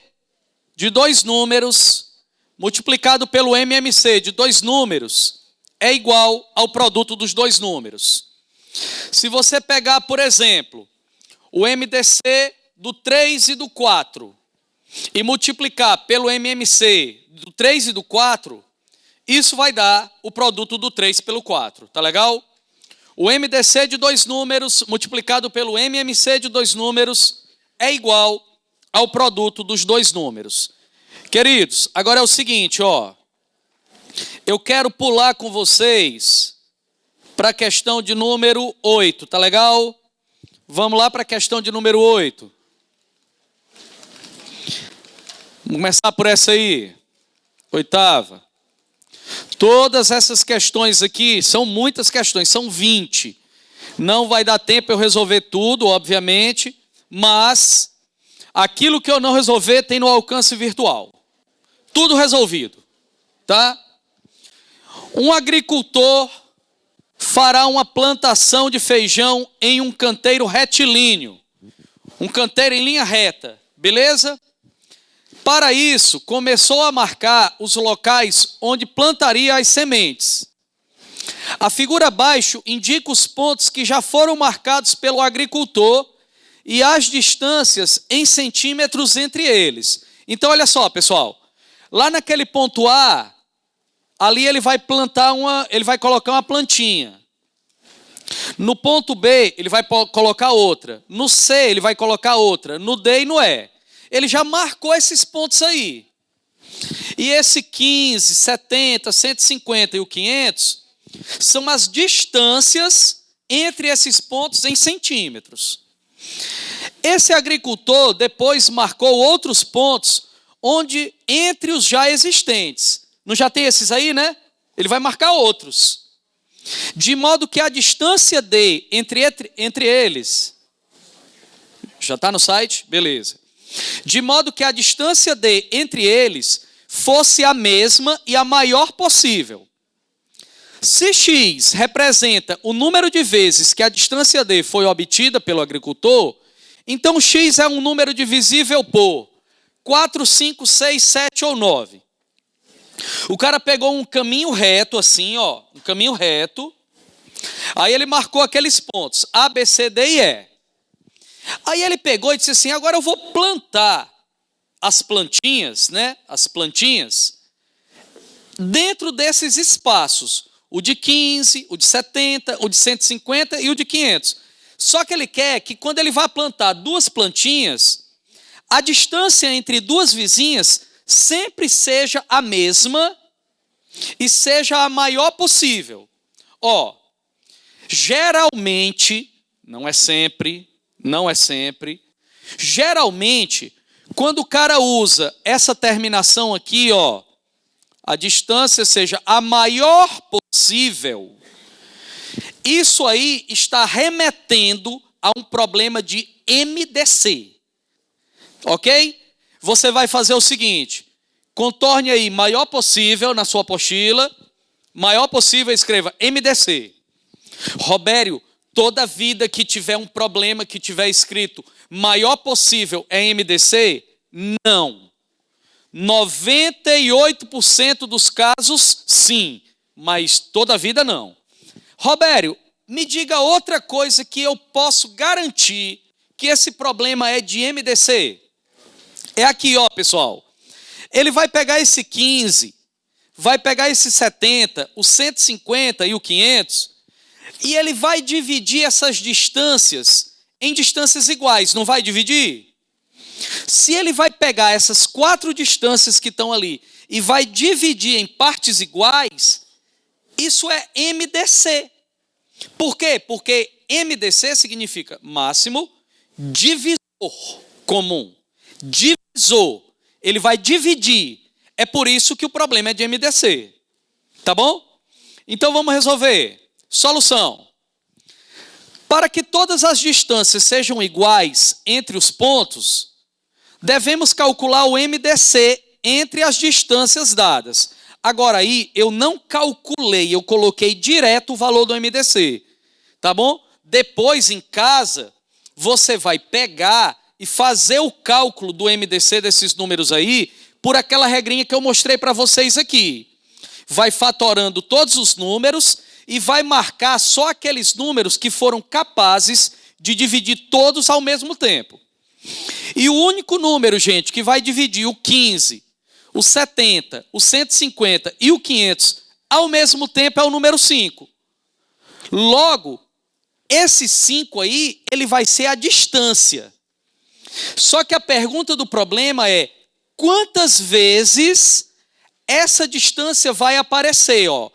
de 2 números multiplicado pelo MMC de 2 números é igual ao produto dos 2 números. Se você pegar, por exemplo, o MDC do 3 e do 4 e multiplicar pelo MMC do 3 e do 4, isso vai dar o produto do 3 pelo 4, tá legal? O MDC de 2 números multiplicado pelo MMC de 2 números é igual ao produto dos 2 números. Queridos, agora é o seguinte, ó. Eu quero pular com vocês para a questão de número 8, tá legal? Vamos lá para a questão de número 8. Vamos começar por essa aí. 8ª. Todas essas questões aqui, são muitas questões, são 20. Não vai dar tempo eu resolver tudo, obviamente, mas aquilo que eu não resolver tem no alcance virtual. Tudo resolvido, tá? Um agricultor fará uma plantação de feijão em um canteiro retilíneo. Um canteiro em linha reta, beleza? Para isso, começou a marcar os locais onde plantaria as sementes. A figura abaixo indica os pontos que já foram marcados pelo agricultor e as distâncias em centímetros entre eles. Então, olha só, pessoal. Lá naquele ponto A, ali ele vai colocar uma plantinha. No ponto B, ele vai colocar outra. No C, ele vai colocar outra. No D e no E. Ele já marcou esses pontos aí. E esse 15, 70, 150 e o 500 são as distâncias entre esses pontos em centímetros. Esse agricultor depois marcou outros pontos onde entre os já existentes. Não já tem esses aí, né? Ele vai marcar outros. De modo que a distância D entre eles... Já está no site? Beleza. De modo que a distância D entre eles fosse a mesma e a maior possível. Se x representa o número de vezes que a distância d foi obtida pelo agricultor, então x é um número divisível por 4, 5, 6, 7 ou 9. O cara pegou um caminho reto assim, ó, um caminho reto. Aí ele marcou aqueles pontos, A, B, C, D e E. Aí ele pegou e disse assim, agora eu vou plantar as plantinhas, né? As plantinhas dentro desses espaços. O de 15, o de 70, o de 150 e o de 500. Só que ele quer que quando ele vai plantar duas plantinhas, a distância entre duas vizinhas sempre seja a mesma e seja a maior possível. Ó, geralmente, não é sempre, geralmente, quando o cara usa essa terminação aqui, ó, a distância seja a maior possível, isso aí está remetendo a um problema de MDC. Ok? Você vai fazer o seguinte, contorne aí maior possível na sua apostila, maior possível escreva MDC. Robério, toda vida que tiver um problema, que tiver escrito maior possível é MDC? Não. 98% dos casos, sim, mas toda vida não. Robério, me diga outra coisa que eu posso garantir que esse problema é de MDC. É aqui, ó, pessoal. Ele vai pegar esse 15, vai pegar esse 70, o 150 e o 500, e ele vai dividir essas distâncias em distâncias iguais, não vai dividir? Se ele vai pegar essas 4 distâncias que estão ali e vai dividir em partes iguais, isso é MDC. Por quê? Porque MDC significa máximo divisor comum. Divisor. Ele vai dividir. É por isso que o problema é de MDC. Tá bom? Então vamos resolver. Solução. Para que todas as distâncias sejam iguais entre os pontos, devemos calcular o MDC entre as distâncias dadas. Agora aí, eu não calculei, eu coloquei direto o valor do MDC. Tá bom? Depois, em casa, você vai pegar e fazer o cálculo do MDC desses números aí, por aquela regrinha que eu mostrei para vocês aqui. Vai fatorando todos os números e vai marcar só aqueles números que foram capazes de dividir todos ao mesmo tempo. E o único número, gente, que vai dividir o 15, o 70, o 150 e o 500 ao mesmo tempo é o número 5. Logo, esse 5 aí, ele vai ser a distância. Só que a pergunta do problema é, quantas vezes essa distância vai aparecer, ó?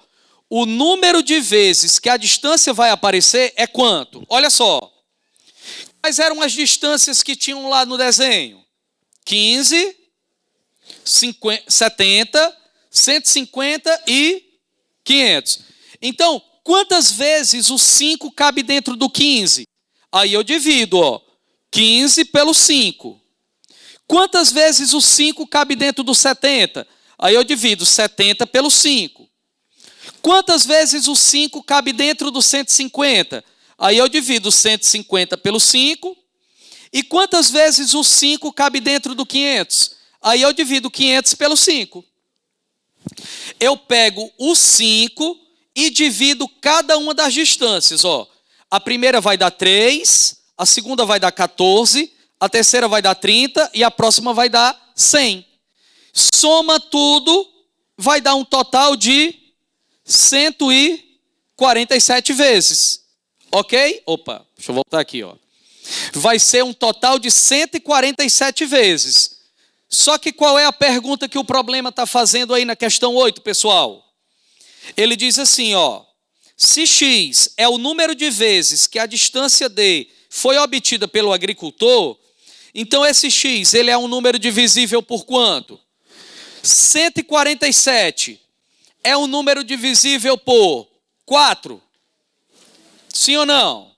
O número de vezes que a distância vai aparecer é quanto? Olha só. Quais eram as distâncias que tinham lá no desenho? 15, 70, 150 e 500. Então, quantas vezes o 5 cabe dentro do 15? Aí eu divido, ó. 15 pelo 5. Quantas vezes o 5 cabe dentro do 70? Aí eu divido 70 pelo 5. Quantas vezes o 5 cabe dentro do 150? Aí eu divido 150 pelo 5. E quantas vezes o 5 cabe dentro do 500? Aí eu divido 500 pelo 5. Eu pego o 5 e divido cada uma das distâncias. Ó. A primeira vai dar 3, a segunda vai dar 14, a terceira vai dar 30 e a próxima vai dar 100. Soma tudo, vai dar um total de 147 vezes. Ok? Opa, deixa eu voltar aqui, ó. Vai ser um total de 147 vezes. Só que qual é a pergunta que o problema está fazendo aí na questão 8, pessoal? Ele diz assim, ó. Se x é o número de vezes que a distância d foi obtida pelo agricultor, então esse x ele é um número divisível por quanto? 147 é um número divisível por 4? Sim ou não?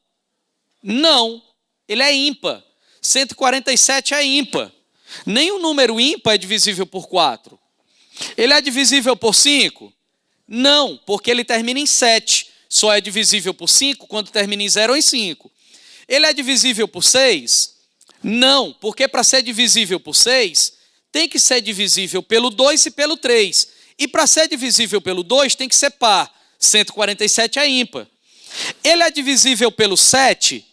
Não, ele é ímpar. 147 é ímpar. Nem o número ímpar é divisível por 4. Ele é divisível por 5? Não, porque ele termina em 7. Só é divisível por 5 quando termina em 0 ou em 5. Ele é divisível por 6? Não, porque para ser divisível por 6, tem que ser divisível pelo 2 e pelo 3. E para ser divisível pelo 2, tem que ser par. 147 é ímpar. Ele é divisível pelo 7?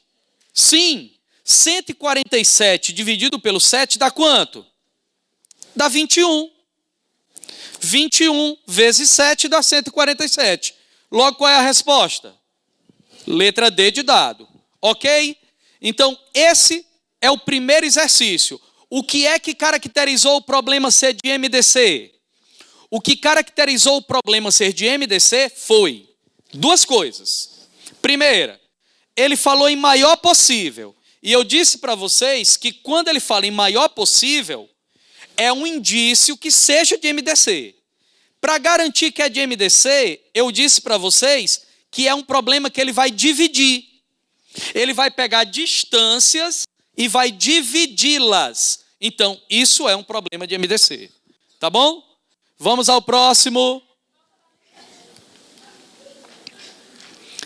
Sim. 147 dividido pelo 7 dá quanto? Dá 21. 21 vezes 7 dá 147. Logo, qual é a resposta? Letra D de dado. Ok? Então, esse é o primeiro exercício. O que é que caracterizou o problema ser de MDC? O que caracterizou o problema ser de MDC foi duas coisas. Primeira, ele falou em maior possível. E eu disse para vocês que quando ele fala em maior possível, é um indício que seja de MDC. Para garantir que é de MDC, eu disse para vocês que é um problema que ele vai dividir. Ele vai pegar distâncias e vai dividi-las. Então, isso é um problema de MDC. Tá bom? Vamos ao próximo.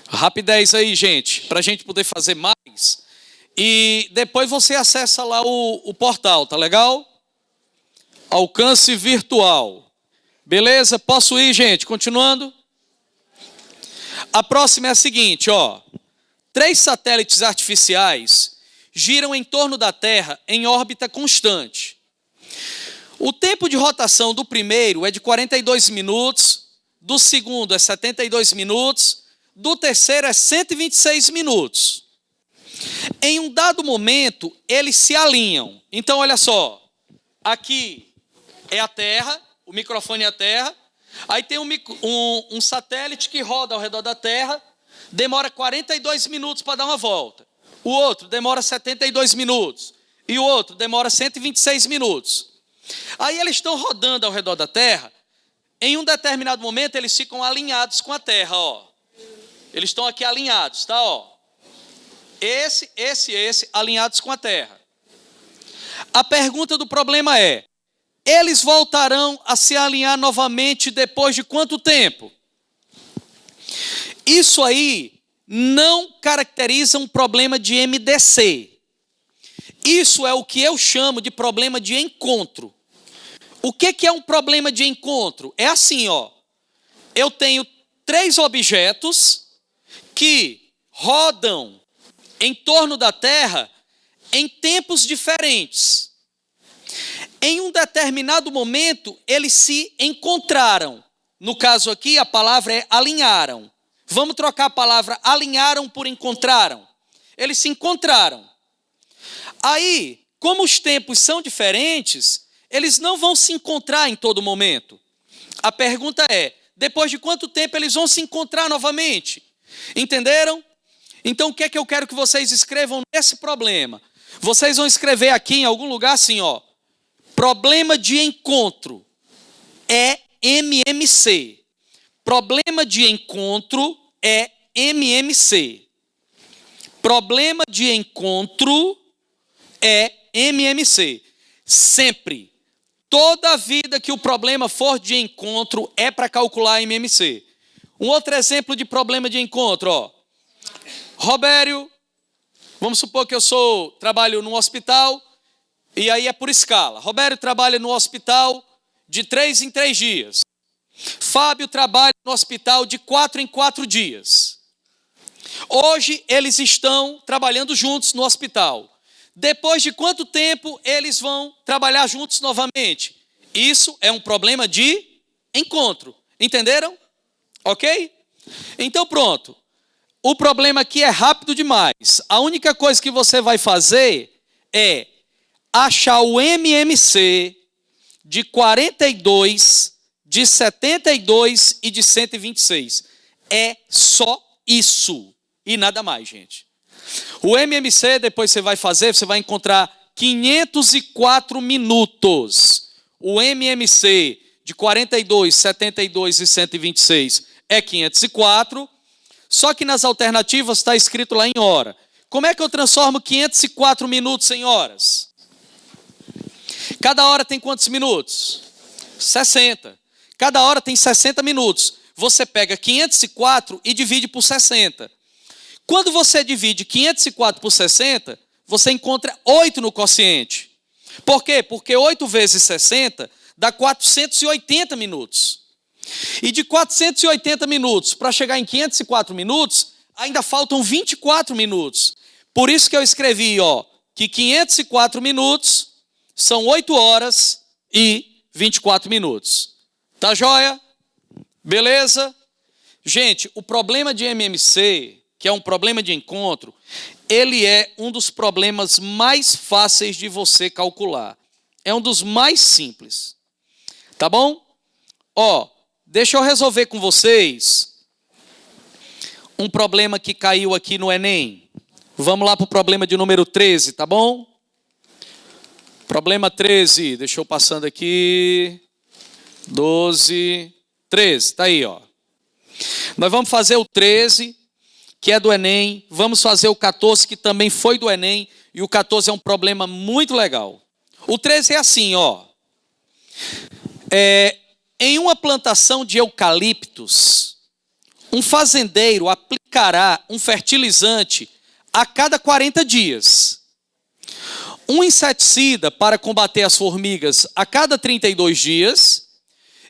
Rapidez aí, gente, para a gente poder fazer mais. E depois você acessa lá o portal, tá legal? Alcance virtual. Beleza? Posso ir, gente? Continuando. A próxima é a seguinte, ó. 3 satélites artificiais giram em torno da Terra em órbita constante. O tempo de rotação do primeiro é de 42 minutos, do segundo é 72 minutos, do terceiro é 126 minutos. Em um dado momento, eles se alinham. Então, olha só. Aqui é a Terra, o microfone é a Terra. Aí tem um satélite que roda ao redor da Terra, demora 42 minutos para dar uma volta. O outro demora 72 minutos. E o outro demora 126 minutos. Aí eles estão rodando ao redor da Terra. Em um determinado momento, eles ficam alinhados com a Terra, ó. Eles estão aqui alinhados, tá, ó. Esse, alinhados com a Terra. A pergunta do problema é: eles voltarão a se alinhar novamente depois de quanto tempo? Isso aí não caracteriza um problema de MDC. Isso é o que eu chamo de problema de encontro. O que é um problema de encontro? É assim, ó. Eu tenho 3 objetos que rodam em torno da Terra em tempos diferentes. Em um determinado momento, eles se encontraram. No caso aqui, a palavra é alinharam. Vamos trocar a palavra alinharam por encontraram. Eles se encontraram. Aí, como os tempos são diferentes, eles não vão se encontrar em todo momento. A pergunta é: depois de quanto tempo eles vão se encontrar novamente? Entenderam? Então, o que é que eu quero que vocês escrevam nesse problema? Vocês vão escrever aqui em algum lugar assim, ó. Problema de encontro é MMC. Problema de encontro é MMC. Problema de encontro é MMC. Sempre. Toda vida que o problema for de encontro é para calcular MMC. Um outro exemplo de problema de encontro, ó. Robério, vamos supor que eu trabalho num hospital, e aí é por escala. Robério trabalha no hospital de 3 em 3 dias. Fábio trabalha no hospital de 4 em 4 dias. Hoje eles estão trabalhando juntos no hospital. Depois de quanto tempo eles vão trabalhar juntos novamente? Isso é um problema de encontro. Entenderam? Ok? Então pronto. O problema aqui é rápido demais. A única coisa que você vai fazer é achar o MMC de 42, de 72 e de 126. É só isso. E nada mais, gente. O MMC, depois você vai encontrar 504 minutos. O MMC de 42, 72 e 126 é 504. Só que nas alternativas está escrito lá em hora. Como é que eu transformo 504 minutos em horas? Cada hora tem quantos minutos? 60. Cada hora tem 60 minutos. Você pega 504 e divide por 60. Quando você divide 504 por 60, você encontra 8 no quociente. Por quê? Porque 8 vezes 60 dá 480 minutos. E de 480 minutos para chegar em 504 minutos, ainda faltam 24 minutos. Por isso que eu escrevi, que 504 minutos são 8 horas e 24 minutos. Tá joia? Beleza? Gente, o problema de MMC, que é um problema de encontro, ele é um dos problemas mais fáceis de você calcular. É um dos mais simples. Tá bom? Deixa eu resolver com vocês um problema que caiu aqui no Enem. Vamos lá para o problema de número 13, tá bom? Problema 13, deixa eu passando aqui. 12, 13, tá aí, Nós vamos fazer o 13, que é do Enem. Vamos fazer o 14, que também foi do Enem. E o 14 é um problema muito legal. O 13 é assim, em uma plantação de eucaliptos, um fazendeiro aplicará um fertilizante a cada 40 dias. Um inseticida para combater as formigas a cada 32 dias.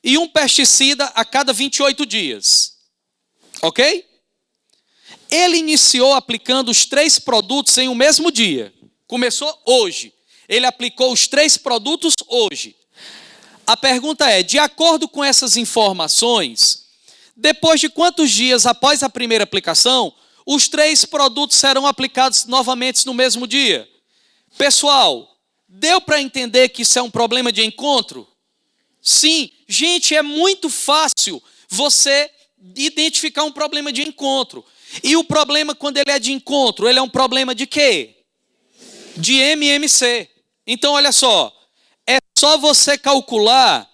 E um pesticida a cada 28 dias. Ok? Ele iniciou aplicando os 3 produtos em um mesmo dia. Começou hoje. Ele aplicou os 3 produtos hoje. A pergunta é, de acordo com essas informações, depois de quantos dias após a primeira aplicação, os 3 produtos serão aplicados novamente no mesmo dia? Pessoal, deu para entender que isso é um problema de encontro? Sim, gente, é muito fácil você identificar um problema de encontro. E o problema, quando ele é de encontro, ele é um problema de quê? De MMC. Então, olha só, é só você calcular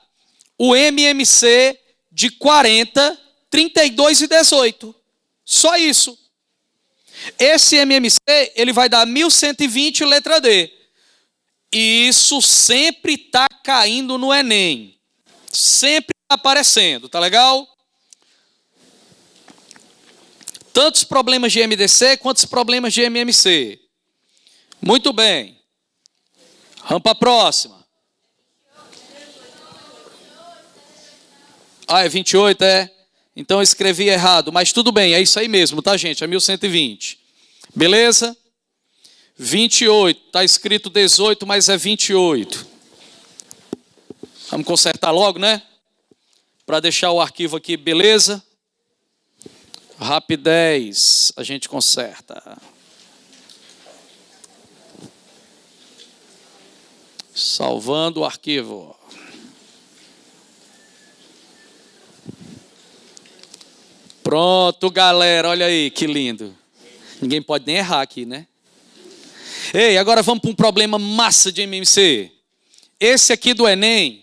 o MMC de 40, 32 e 18. Só isso. Esse MMC, ele vai dar 1120, letra D. E isso sempre está caindo no Enem. Sempre está aparecendo, tá legal? Tantos problemas de MDC quanto problemas de MMC. Muito bem. Vamos para a próxima. É 28, é? Então eu escrevi errado, mas tudo bem, é isso aí mesmo, tá, gente? É 1120. Beleza? 28, está escrito 18, mas é 28. Vamos consertar logo, né? Para deixar o arquivo aqui, beleza? Rapidez, a gente conserta. Salvando o arquivo. Pronto, galera, olha aí, que lindo. Ninguém pode nem errar aqui, né? Ei, agora vamos para um problema massa de MMC. Esse aqui do Enem,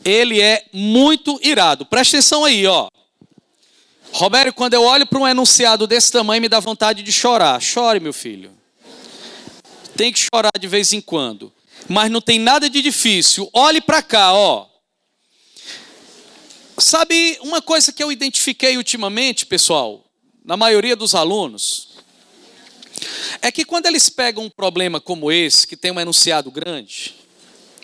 ele é muito irado. Presta atenção aí, Roberto, quando eu olho para um enunciado desse tamanho, me dá vontade de chorar. Chore, meu filho. Tem que chorar de vez em quando. Mas não tem nada de difícil. Olhe para cá, Sabe uma coisa que eu identifiquei ultimamente, pessoal, na maioria dos alunos, é que quando eles pegam um problema como esse, que tem um enunciado grande,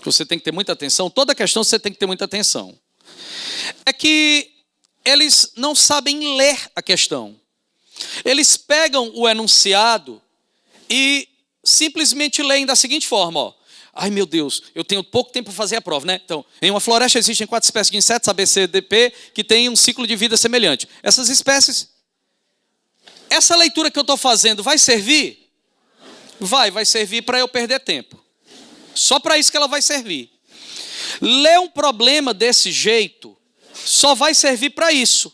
você tem que ter muita atenção, toda questão você tem que ter muita atenção, é que eles não sabem ler a questão. Eles pegam o enunciado e simplesmente leem da seguinte forma, ai meu Deus, eu tenho pouco tempo para fazer a prova, né? Então, em uma floresta existem 4 espécies de insetos, A, B, C, D, P, que têm um ciclo de vida semelhante. Essas espécies, essa leitura que eu estou fazendo vai servir? Vai servir para eu perder tempo. Só para isso que ela vai servir. Ler um problema desse jeito só vai servir para isso.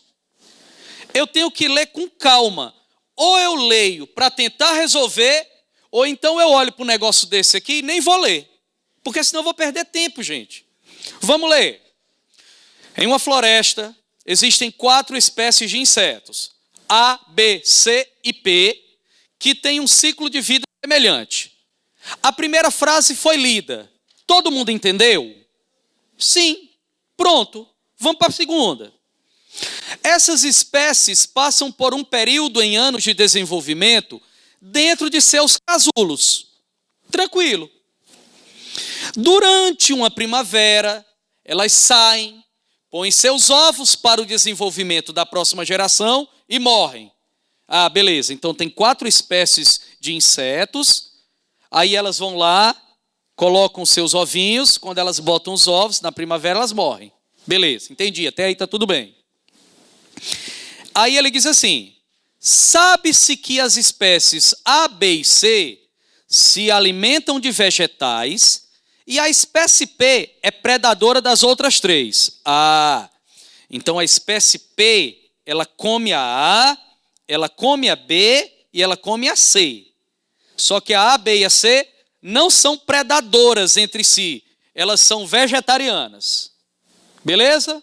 Eu tenho que ler com calma. Ou eu leio para tentar resolver, ou então eu olho para um negócio desse aqui e nem vou ler. Porque senão eu vou perder tempo, gente. Vamos ler. Em uma floresta existem 4 espécies de insetos. A, B, C e P, que têm um ciclo de vida semelhante. A primeira frase foi lida. Todo mundo entendeu? Sim. Pronto, vamos para a segunda. Essas espécies passam por um período em anos de desenvolvimento dentro de seus casulos. Tranquilo. Durante uma primavera, elas saem, põem seus ovos para o desenvolvimento da próxima geração e morrem. Ah, beleza, então tem 4 espécies de insetos, aí elas vão lá, colocam seus ovinhos, quando elas botam os ovos, na primavera elas morrem. Beleza, entendi, até aí está tudo bem. Aí ele diz assim, sabe-se que as espécies A, B e C se alimentam de vegetais e a espécie P é predadora das outras 3. Ah, então a espécie P, ela come a A, ela come a B e ela come a C. Só que a A, B e a C não são predadoras entre si, elas são vegetarianas. Beleza?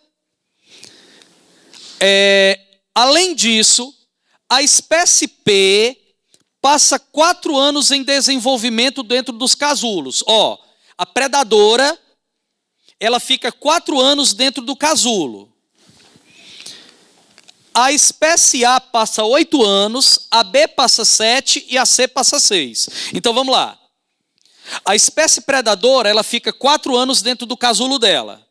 Além disso, a espécie P passa 4 anos em desenvolvimento dentro dos casulos. A predadora, ela fica 4 anos dentro do casulo. A espécie A passa 8 anos, a B passa 7 e a C passa 6. Então vamos lá. A espécie predadora, ela fica 4 anos dentro do casulo dela.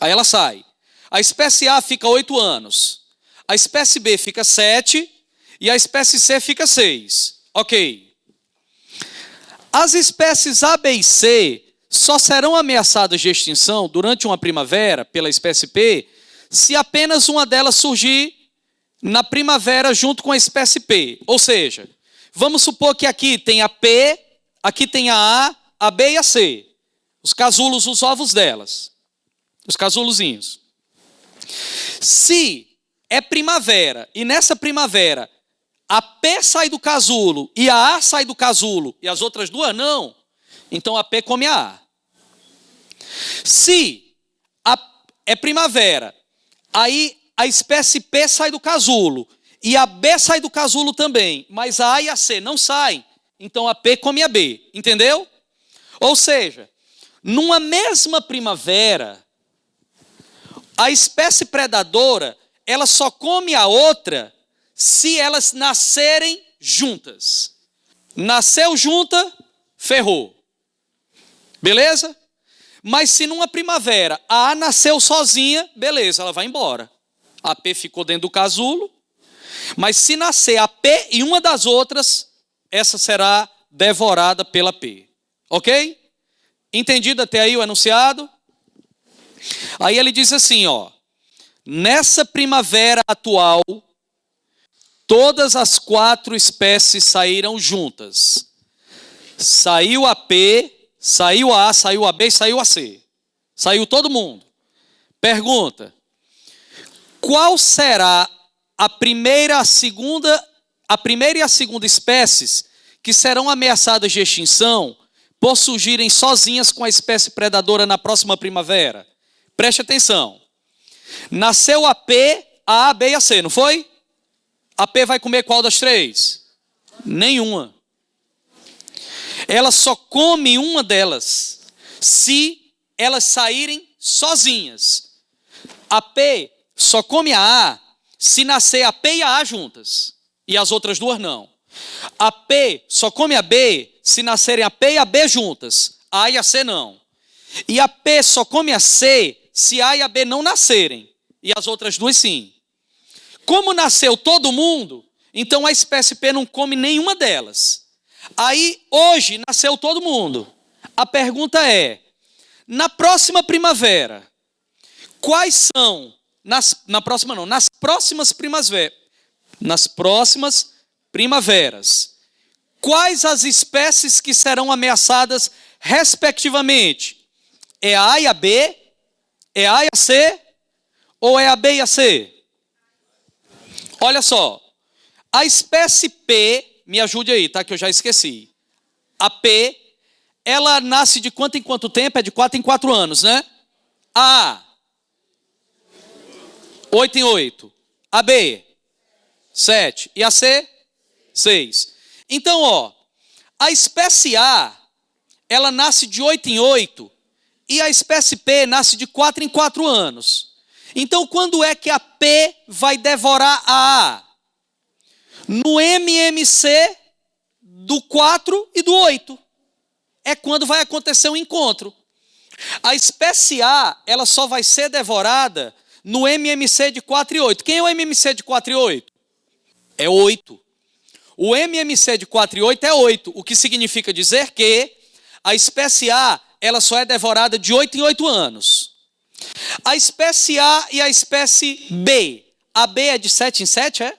Aí ela sai. A espécie A fica 8 anos. A espécie B fica 7 e a espécie C fica 6. Ok. As espécies A, B e C só serão ameaçadas de extinção durante uma primavera pela espécie P se apenas uma delas surgir na primavera junto com a espécie P. Ou seja, vamos supor que aqui tem a P, aqui tem a B e a C. Os casulos, os ovos delas. Os casulozinhos. Se é primavera e nessa primavera a P sai do casulo e a A sai do casulo e as outras 2 não, então a P come a A. Se é primavera, aí a espécie P sai do casulo e a B sai do casulo também, mas a A e a C não saem, então a P come a B, entendeu? Ou seja, numa mesma primavera, a espécie predadora, ela só come a outra se elas nascerem juntas. Nasceu junta, ferrou. Beleza? Mas se numa primavera a A nasceu sozinha, beleza, ela vai embora. A P ficou dentro do casulo. Mas se nascer a P e uma das outras, essa será devorada pela P. Ok? Entendido até aí o enunciado? Aí ele diz assim, nessa primavera atual, todas as 4 espécies saíram juntas. Saiu a P, saiu a A, saiu a B e saiu a C. Saiu todo mundo. Pergunta: qual será a primeira e a segunda espécies que serão ameaçadas de extinção por surgirem sozinhas com a espécie predadora na próxima primavera? Preste atenção. Nasceu a P, a A, B e a C, não foi? A P vai comer qual das 3? Nenhuma. Ela só come uma delas se elas saírem sozinhas. A P só come a A se nascer a P e a A juntas. E as outras 2 não. A P só come a B se nascerem a P e a B juntas. A e a C não. E a P só come a C se A e a B não nascerem. E as outras 2 sim. Como nasceu todo mundo, então a espécie P não come nenhuma delas. Aí, hoje, nasceu todo mundo. A pergunta é, na próxima primavera, quais são, nas próximas primaveras, quais as espécies que serão ameaçadas respectivamente? É a A e a B? É a A e a C? Ou é a B e a C? Olha só, a espécie P, me ajude aí, tá? Que eu já esqueci. A P, ela nasce de quanto em quanto tempo? É de 4 em 4 anos, né? A, 8 em 8. A B, 7. E a C, 6. Então, a espécie A, ela nasce de 8 em 8 E a espécie P nasce de 4 em 4 anos. Então, quando é que a P vai devorar a A? No MMC do 4 e do 8. É quando vai acontecer o encontro. A espécie A, ela só vai ser devorada no MMC de 4 e 8. Quem é o MMC de 4 e 8? É 8. O MMC de 4 e 8 é 8, o que significa dizer que a espécie A, ela só é devorada de 8 em 8 anos. A espécie A e a espécie B. A B é de 7 em 7, é?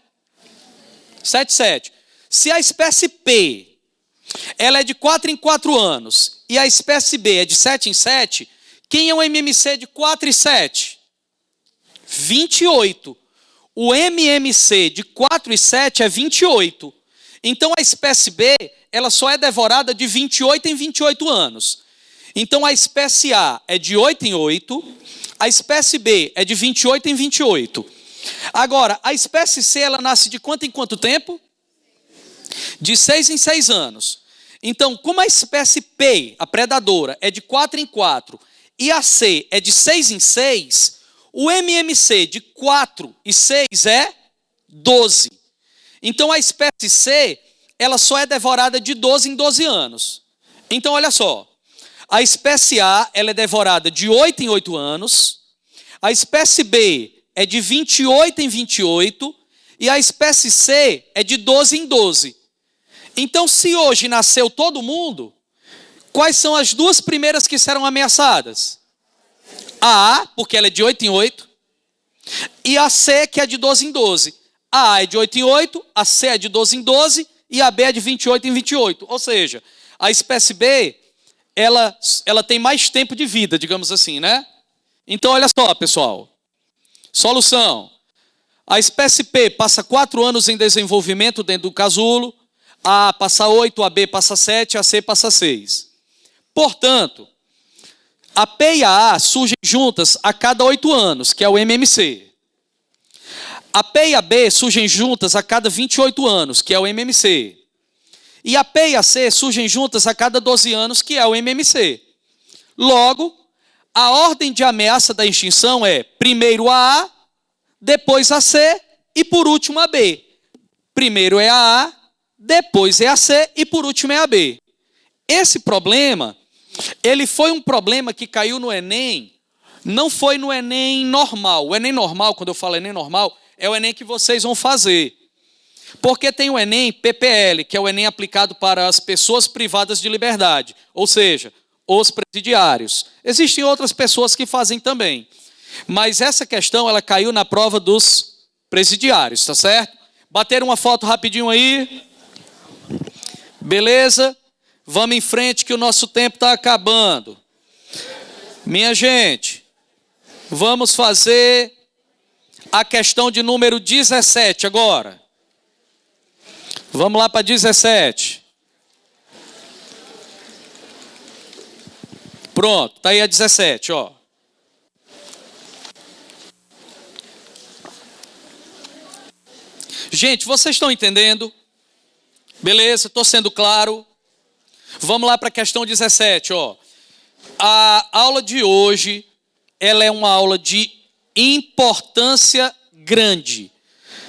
7 em 7. Se a espécie P, ela é de 4 em 4 anos, e a espécie B é de 7 em 7, quem é o MMC de 4 e 7? 28. O MMC de 4 e 7 é 28. Então a espécie B, ela só é devorada de 28 em 28 anos. Então a espécie A é de 8 em 8, a espécie B é de 28 em 28. Agora, a espécie C, ela nasce de quanto em quanto tempo? De 6 em 6 anos. Então, como a espécie P, a predadora, é de 4 em 4 e a C é de 6 em 6, o MMC de 4 e 6 é 12. Então, a espécie C, ela só é devorada de 12 em 12 anos. Então, olha só. A espécie A, ela é devorada de 8 em 8 anos. A espécie B é de 28 em 28. E a espécie C é de 12 em 12. Então, se hoje nasceu todo mundo, quais são as duas primeiras que serão ameaçadas? A A, porque ela é de 8 em 8. E a C, que é de 12 em 12. A A é de 8 em 8, a C é de 12 em 12 e a B é de 28 em 28. Ou seja, a espécie B, ela tem mais tempo de vida, digamos assim, né? Então, olha só, pessoal. Solução. A espécie P passa 4 anos em desenvolvimento dentro do casulo, a A passa 8, a B passa 7, a C passa 6. Portanto, a P e a A surgem juntas a cada 8 anos, que é o MMC. A P e a B surgem juntas a cada 28 anos, que é o MMC. E a P e a C surgem juntas a cada 12 anos, que é o MMC. Logo, a ordem de ameaça da extinção é primeiro a A, depois a C e por último a B. Primeiro é a A, depois é a C e por último é a B. Esse problema, ele foi um problema que caiu no Enem, não foi no Enem normal. O Enem normal, quando eu falo Enem normal, é o Enem que vocês vão fazer. Porque tem o Enem PPL, que é o Enem aplicado para as pessoas privadas de liberdade, ou seja, os presidiários. Existem outras pessoas que fazem também. Mas essa questão, ela caiu na prova dos presidiários, tá certo? Bateram uma foto rapidinho aí. Beleza? Vamos em frente que o nosso tempo está acabando. Minha gente, vamos fazer a questão de número 17 agora. Vamos lá para 17. Pronto, está aí a 17, ó. Gente, vocês estão entendendo? Beleza, estou sendo claro. Vamos lá para a questão 17, ó. A aula de hoje, ela é uma aula de importância grande.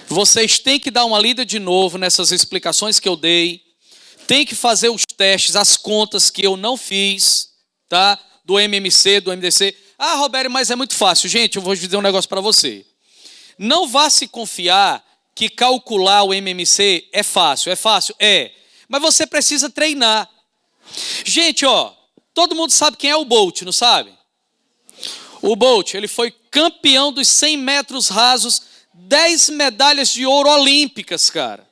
Vocês têm que dar uma lida de novo nessas explicações que eu dei. Tem que fazer os testes, as contas que eu não fiz, tá? Do MMC, do MDC. Ah, Roberto, mas é muito fácil. Gente, eu vou dizer um negócio para você. Não vá se confiar que calcular o MMC é fácil. É fácil? É. Mas você precisa treinar. Gente, ó, todo mundo sabe quem é o Bolt, não sabe? O Bolt, ele foi campeão dos 100 metros rasos, 10 medalhas de ouro olímpicas, cara.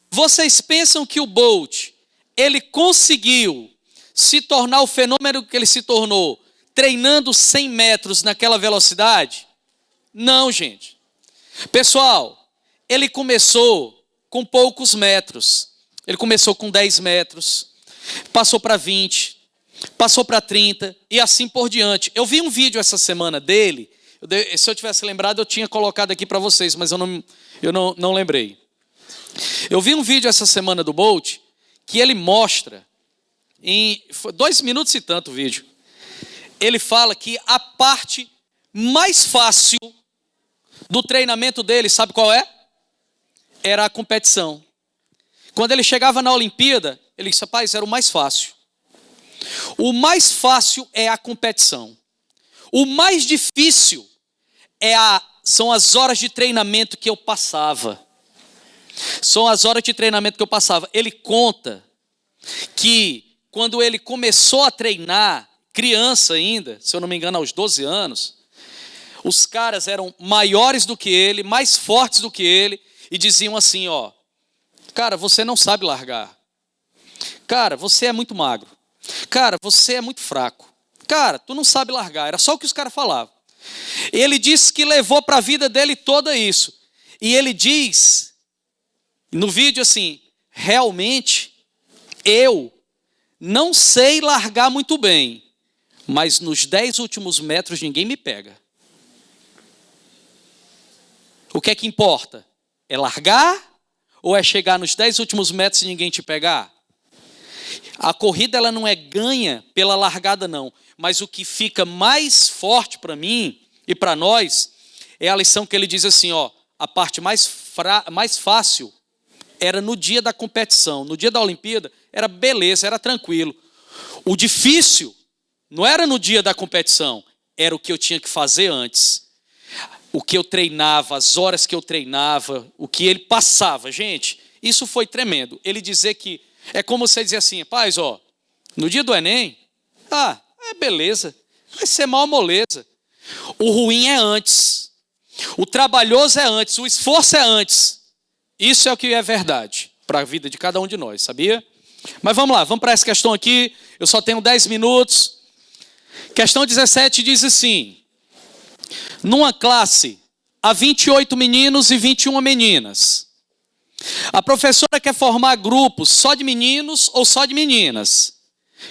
Vocês pensam que o Bolt, ele conseguiu se tornar o fenômeno que ele se tornou, treinando 100 metros naquela velocidade? Não, gente. Pessoal, ele começou com poucos metros. Ele começou com 10 metros, passou para 20, passou para 30 e assim por diante. Eu vi um vídeo essa semana dele. Se eu tivesse lembrado, eu tinha colocado aqui para vocês, mas eu não lembrei. Eu vi um vídeo essa semana do Bolt, que ele mostra, em 2 minutos e tanto o vídeo, ele fala que a parte mais fácil do treinamento dele, sabe qual é? Era a competição. Quando ele chegava na Olimpíada, ele disse, rapaz, era o mais fácil. O mais fácil é a competição. O mais difícil são as horas de treinamento que eu passava. São as horas de treinamento que eu passava. Ele conta que quando ele começou a treinar, criança ainda, se eu não me engano, aos 12 anos, os caras eram maiores do que ele, mais fortes do que ele, e diziam assim, ó, cara, você não sabe largar. Cara, você é muito magro. Cara, você é muito fraco. Cara, tu não sabe largar. Era só o que os caras falavam. Ele disse que levou para a vida dele toda isso. E ele diz, no vídeo assim, realmente, eu não sei largar muito bem, mas nos 10 últimos metros ninguém me pega. O que é que importa? É largar ou é chegar nos 10 últimos metros e ninguém te pegar? A corrida ela não é ganha pela largada não, mas o que fica mais forte para mim e para nós é a lição que ele diz assim, ó, a parte mais fácil era no dia da competição, no dia da Olimpíada era beleza, era tranquilo. O difícil não era no dia da competição, era o que eu tinha que fazer antes. O que eu treinava, as horas que eu treinava, o que ele passava. Gente, isso foi tremendo. Ele dizer que, é como você dizer assim, rapaz, ó, no dia do Enem, beleza, vai ser mal moleza. O ruim é antes, o trabalhoso é antes, o esforço é antes. Isso é o que é verdade para a vida de cada um de nós, sabia? Mas vamos lá, vamos para essa questão aqui, eu só tenho 10 minutos. Questão 17 diz assim, numa classe, há 28 meninos e 21 meninas. A professora quer formar grupos só de meninos ou só de meninas,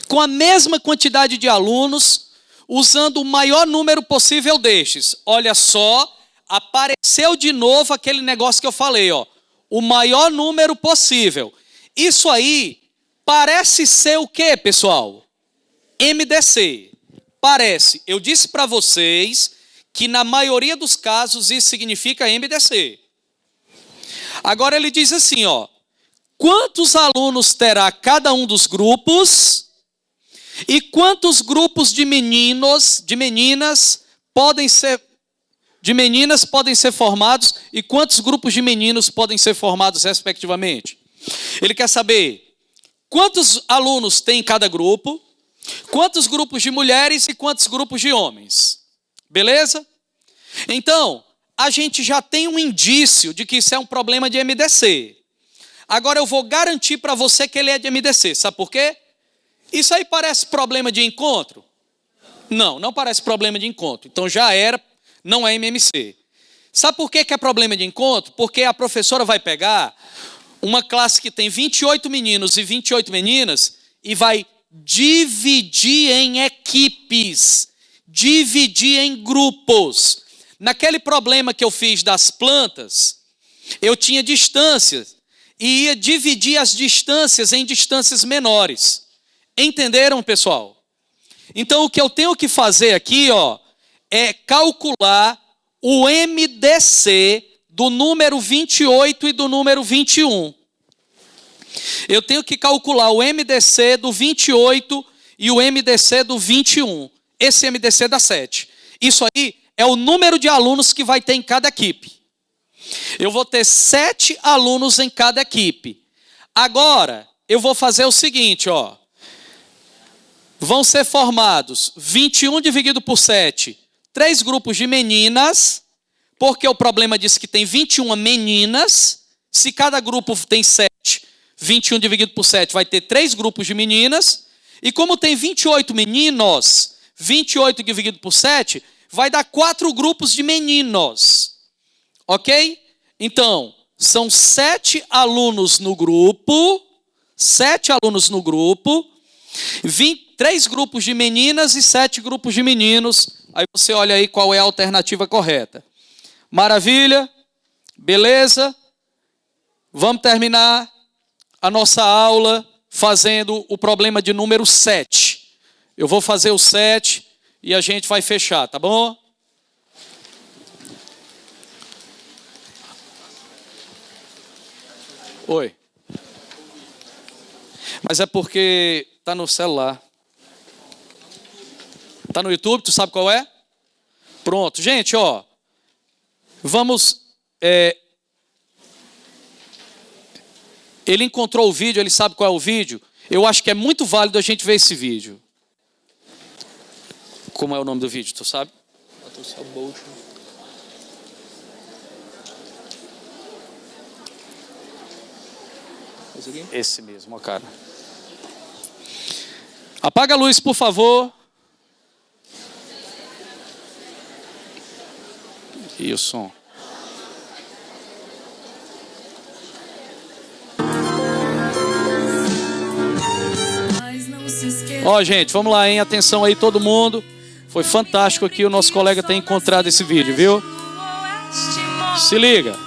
com a mesma quantidade de alunos, usando o maior número possível destes. Olha só, apareceu de novo aquele negócio que eu falei, ó, o maior número possível. Isso aí parece ser o quê, pessoal? MDC. Parece. Eu disse para vocês que na maioria dos casos isso significa MDC. Agora ele diz assim, ó, quantos alunos terá cada um dos grupos e quantos grupos de meninas podem ser formados e quantos grupos de meninos podem ser formados respectivamente? Ele quer saber quantos alunos tem em cada grupo, quantos grupos de mulheres e quantos grupos de homens. Beleza? Então, a gente já tem um indício de que isso é um problema de MDC. Agora eu vou garantir para você que ele é de MDC. Sabe por quê? Isso aí parece problema de encontro? Não, não parece problema de encontro. Então já era, não é MMC. Sabe por que é problema de encontro? Porque a professora vai pegar uma classe que tem 28 meninos e 28 meninas e vai dividir em equipes, dividir em grupos. Naquele problema que eu fiz das plantas, eu tinha distâncias e ia dividir as distâncias em distâncias menores. Entenderam, pessoal? Então o que eu tenho que fazer aqui, ó, é calcular o MDC do número 28 e do número 21. Eu tenho que calcular o MDC do 28 e o MDC do 21. Esse MDC dá 7. Isso aí é o número de alunos que vai ter em cada equipe. Eu vou ter 7 alunos em cada equipe. Agora, eu vou fazer o seguinte, ó. Vão ser formados 21 dividido por 7, 3 grupos de meninas, porque o problema diz que tem 21 meninas. Se cada grupo tem 7, 21 dividido por 7 vai ter 3 grupos de meninas. E como tem 28 meninos, 28 dividido por 7 vai dar 4 grupos de meninos. Ok? Então, são 7 alunos no grupo, 7 alunos no grupo, 3 grupos de meninas e 7 grupos de meninos. Aí você olha aí qual é a alternativa correta. Maravilha? Beleza? Vamos terminar a nossa aula fazendo o problema de número 7. Eu vou fazer o 7 e a gente vai fechar, tá bom? Oi. Mas é porque tá no celular. Tá no YouTube, tu sabe qual é? Pronto. Gente, ó. Vamos... Ele encontrou o vídeo, ele sabe qual é o vídeo. Eu acho que é muito válido a gente ver esse vídeo. Como é o nome do vídeo, tu sabe? Patrocínio Bolt. Esse mesmo, ó, cara. Apaga a luz, por favor. E o som. Ó, gente, vamos lá, hein? Atenção aí, todo mundo. Foi fantástico aqui o nosso colega ter encontrado esse vídeo, viu? Se liga.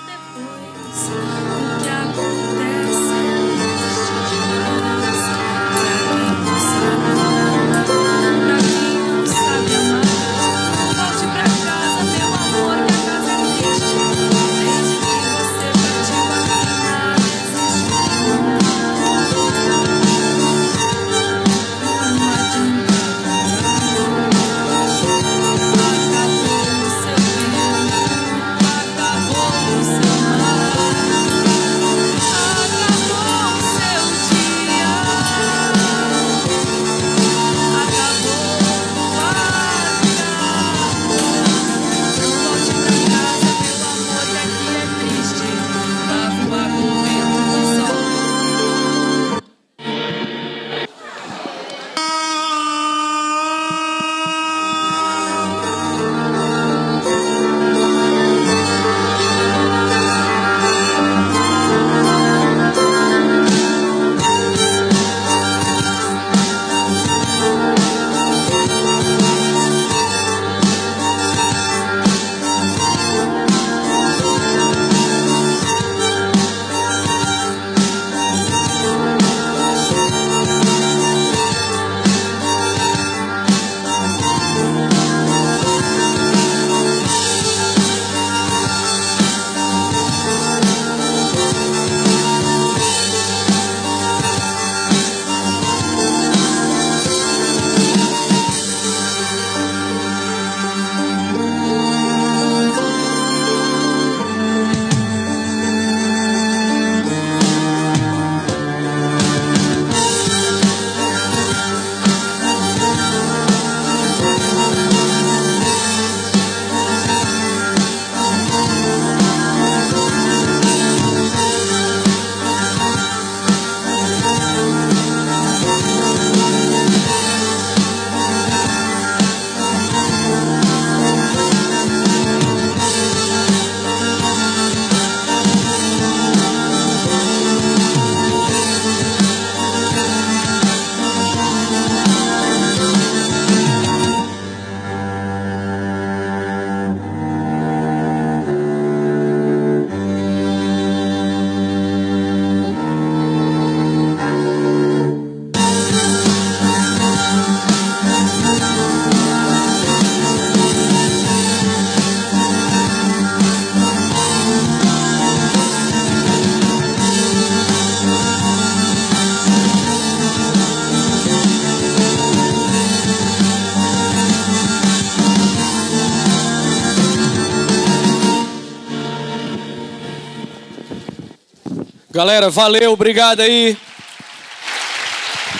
Galera, valeu, obrigado aí.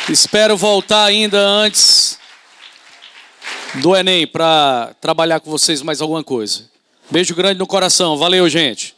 Espero voltar ainda antes do Enem para trabalhar com vocês mais alguma coisa. Beijo grande no coração. Valeu, gente.